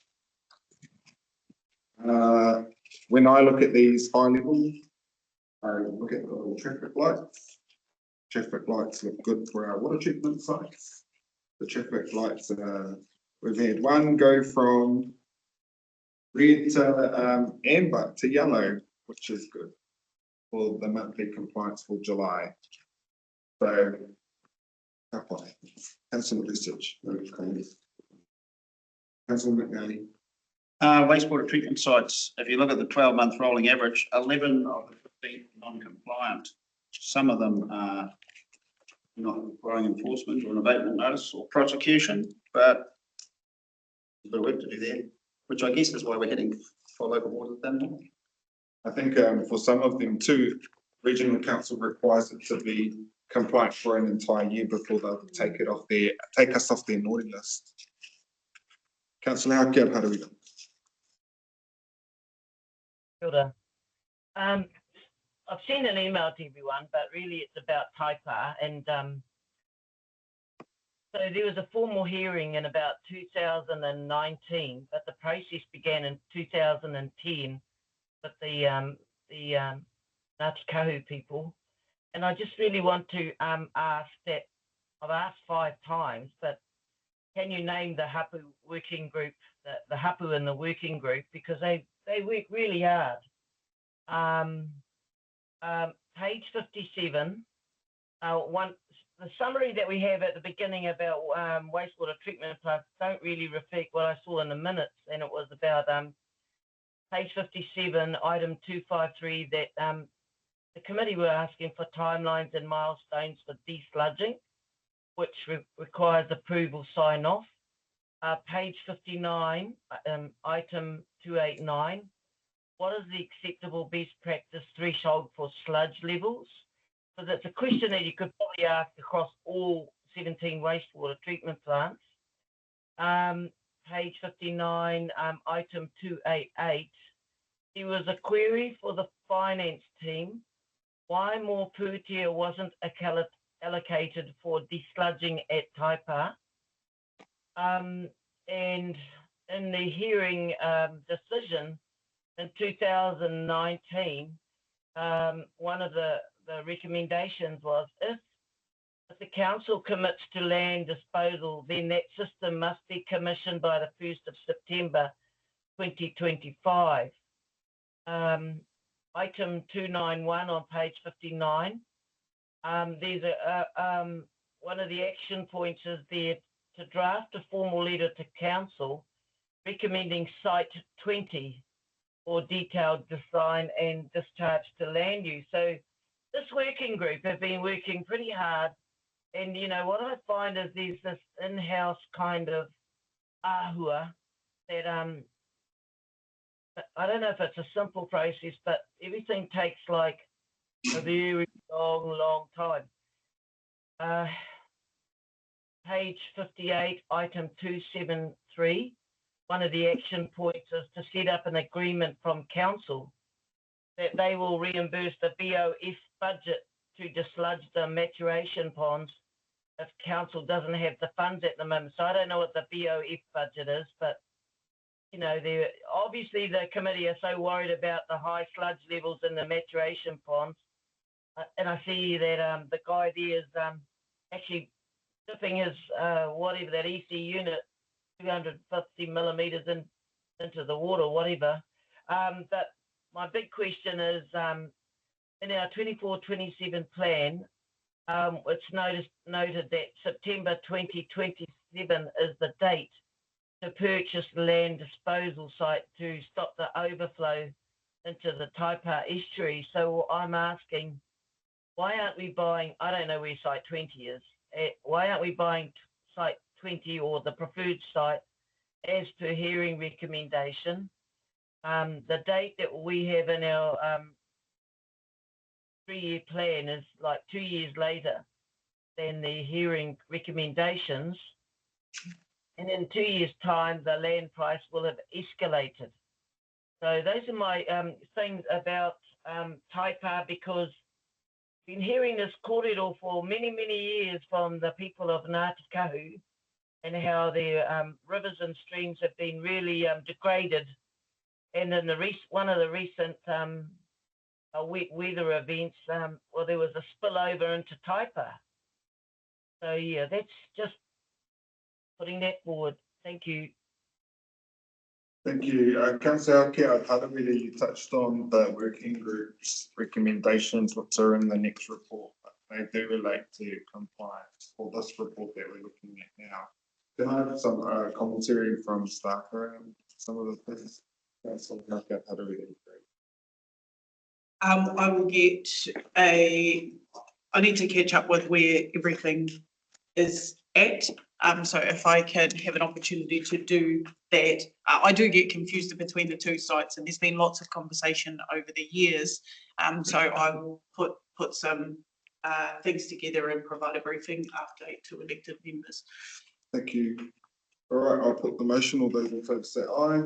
C: When I look at these high level, I look at the little traffic lights. Traffic lights look good for our water treatment sites. The traffic lights, we've had one go from red to amber to yellow, which is good for the monthly compliance for July. So, Councillor Research. Councillor McNally.
B: Wastewater treatment sites, if you look at the 12-month rolling average, 11 of the 15 non-compliant. Some of them are not requiring enforcement or an abatement notice or prosecution, but there's a bit of work to do there, which I guess is why we're heading for local water then.
C: I think for some of them too, regional council requires it to be compliant for an entire year before they'll take us off their naughty list. Councillor Hauke, how do we go?
A: Kia ora. I've seen an email to everyone, but really it's about Taipā. And so there was a formal hearing in about 2019, but the process began in 2010 with the Ngāti Kahu people. And I just really want to ask that, I've asked 5 times, but can you name the hapu working group, the hapu in the working group, because they work really hard. Page 57, the summary that we have at the beginning about wastewater treatment plants don't really reflect what I saw in the minutes, and it was about page 57, item 253, that the committee were asking for timelines and milestones for desludging, which requires approval sign off. Page 59, item 289. What is the acceptable best practice threshold for sludge levels? So that's a question that you could probably ask across all 17 wastewater treatment plants. Page 59, item 288. There was a query for the finance team. Why more pūtea wasn't allocated for desludging at Taipa? And in the hearing decision in 2019, one of the recommendations was if the council commits to land disposal, then that system must be commissioned by the 1st of September 2025. Item 291 on page 59. There's one of the action points is there to draft a formal letter to council recommending site 20 for detailed design and discharge to land use. So this working group have been working pretty hard. And, you know, what I find is there's this in-house kind of ahua that, I don't know if it's a simple process, but everything takes like a very long time. Page 58, item 273. One of the action points is to set up an agreement from council that they will reimburse the BOF budget to dislodge the maturation ponds if council doesn't have the funds at the moment. So I don't know what the BOF budget is, but you know, obviously the committee are so worried about the high sludge levels in the maturation ponds. And I see that the guy there is actually dipping his, whatever that EC unit, 250 millimeters into the water, whatever. But my big question is, in our 24-27 plan, it's noted that September 2027 is the date to purchase the land disposal site to stop the overflow into the Taipa estuary. So I'm asking, why aren't we buying, I don't know where site 20 is, why aren't we buying site 20 or the preferred site as per hearing recommendation? The date that we have in our 3-year plan is like 2 years later than the hearing recommendations. And in 2 years' time, the land price will have escalated. So those are my things about Taipa, because I've been hearing this corridor for many years from the people of Ngāti Kahu, and how their rivers and streams have been really degraded. And in one of the recent wet weather events, well, there was a spillover into Taipa. So yeah, that's just putting that forward. Thank you.
C: Thank you. Councillor Kia Tarawiri, you touched on the working group's recommendations, which are in the next report. They do relate to compliance, or this report that we're looking at now. Can I have some commentary from staff around some of the things? Councillor Kia Tarawiri.
N: I will get I need to catch up with where everything is at. So if I can have an opportunity to do that, I do get confused between the two sites, and there's been lots of conversation over the years. So I will put some things together and provide a briefing update to elected members.
C: Thank you. All right, I'll put the motion. All those in favour say aye.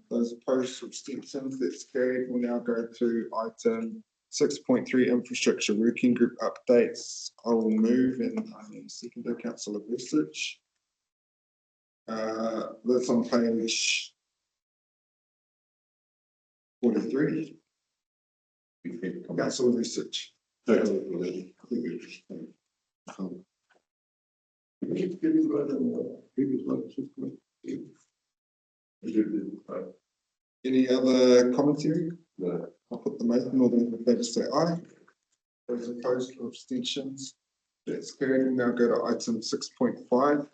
C: Those opposed, abstentions, that's carried. We'll now go to item 6.3, infrastructure working group updates. I will move, and I am seconded Councillor Research. That's on page 43. Councillor Research. Any other commentary? No. I'll put the motion. All those in favour say aye. Those opposed or abstentions, that's carried. We'll now go to item 6.5,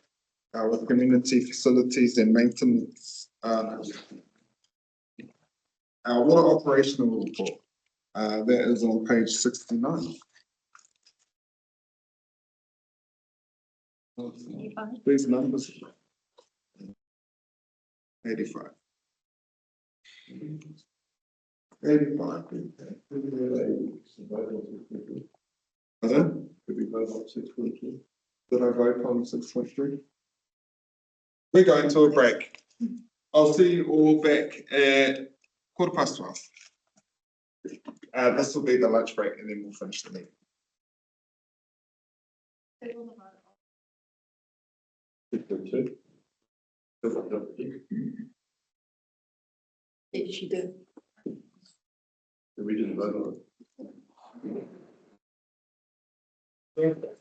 C: with community facilities and maintenance. Our water operational report. That is on page 69. These numbers. 85. 85. Pardon? Did we vote on 6.3? Did I vote on 6.3? We're going to a break. I'll see you all back at 12:15. This will be the lunch break and then we'll finish the meeting.
K: Yes, she did.
J: We didn't vote on it.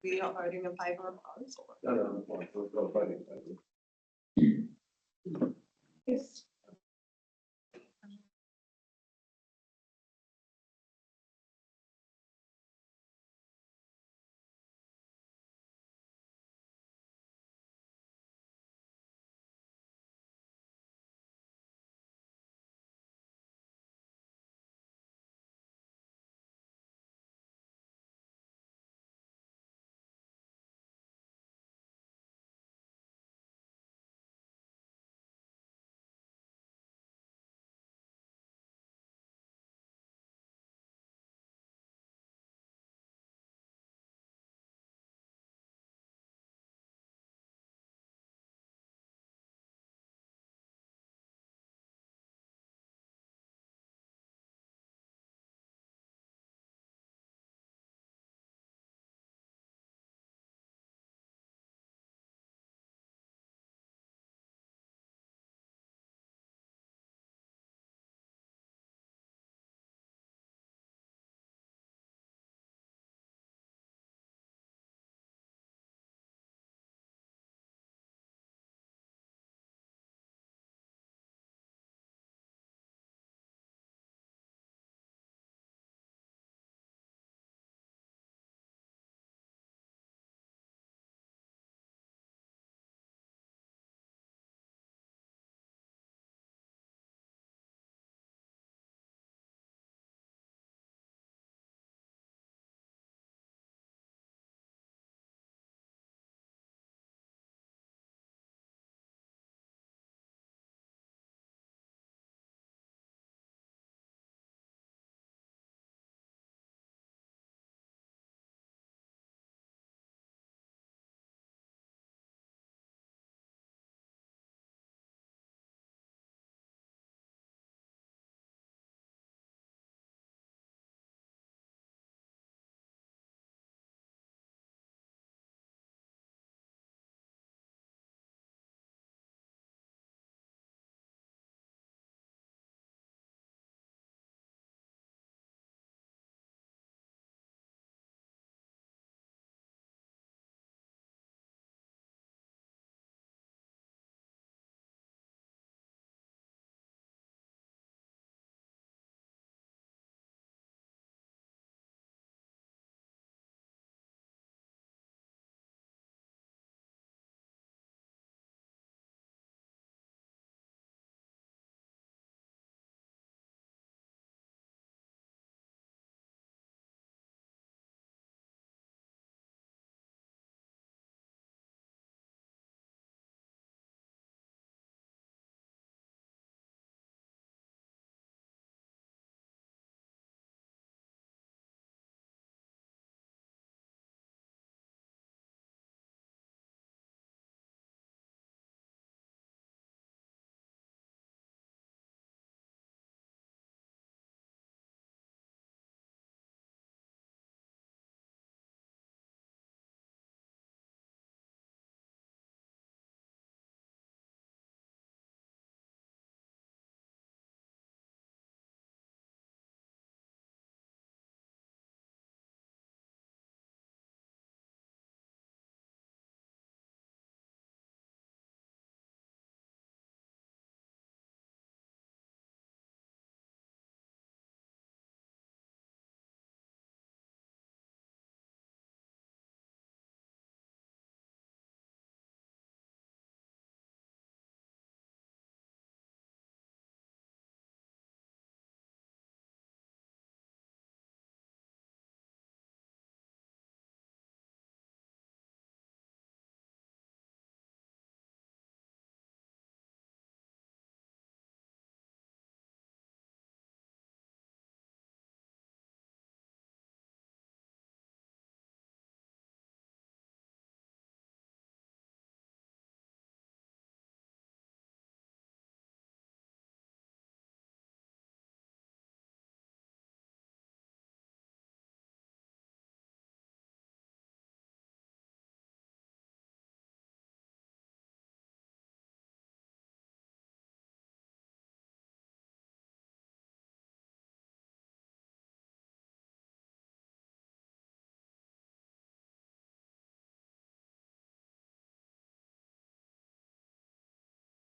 K: We're not voting in favour of those.
J: No, I'm voting.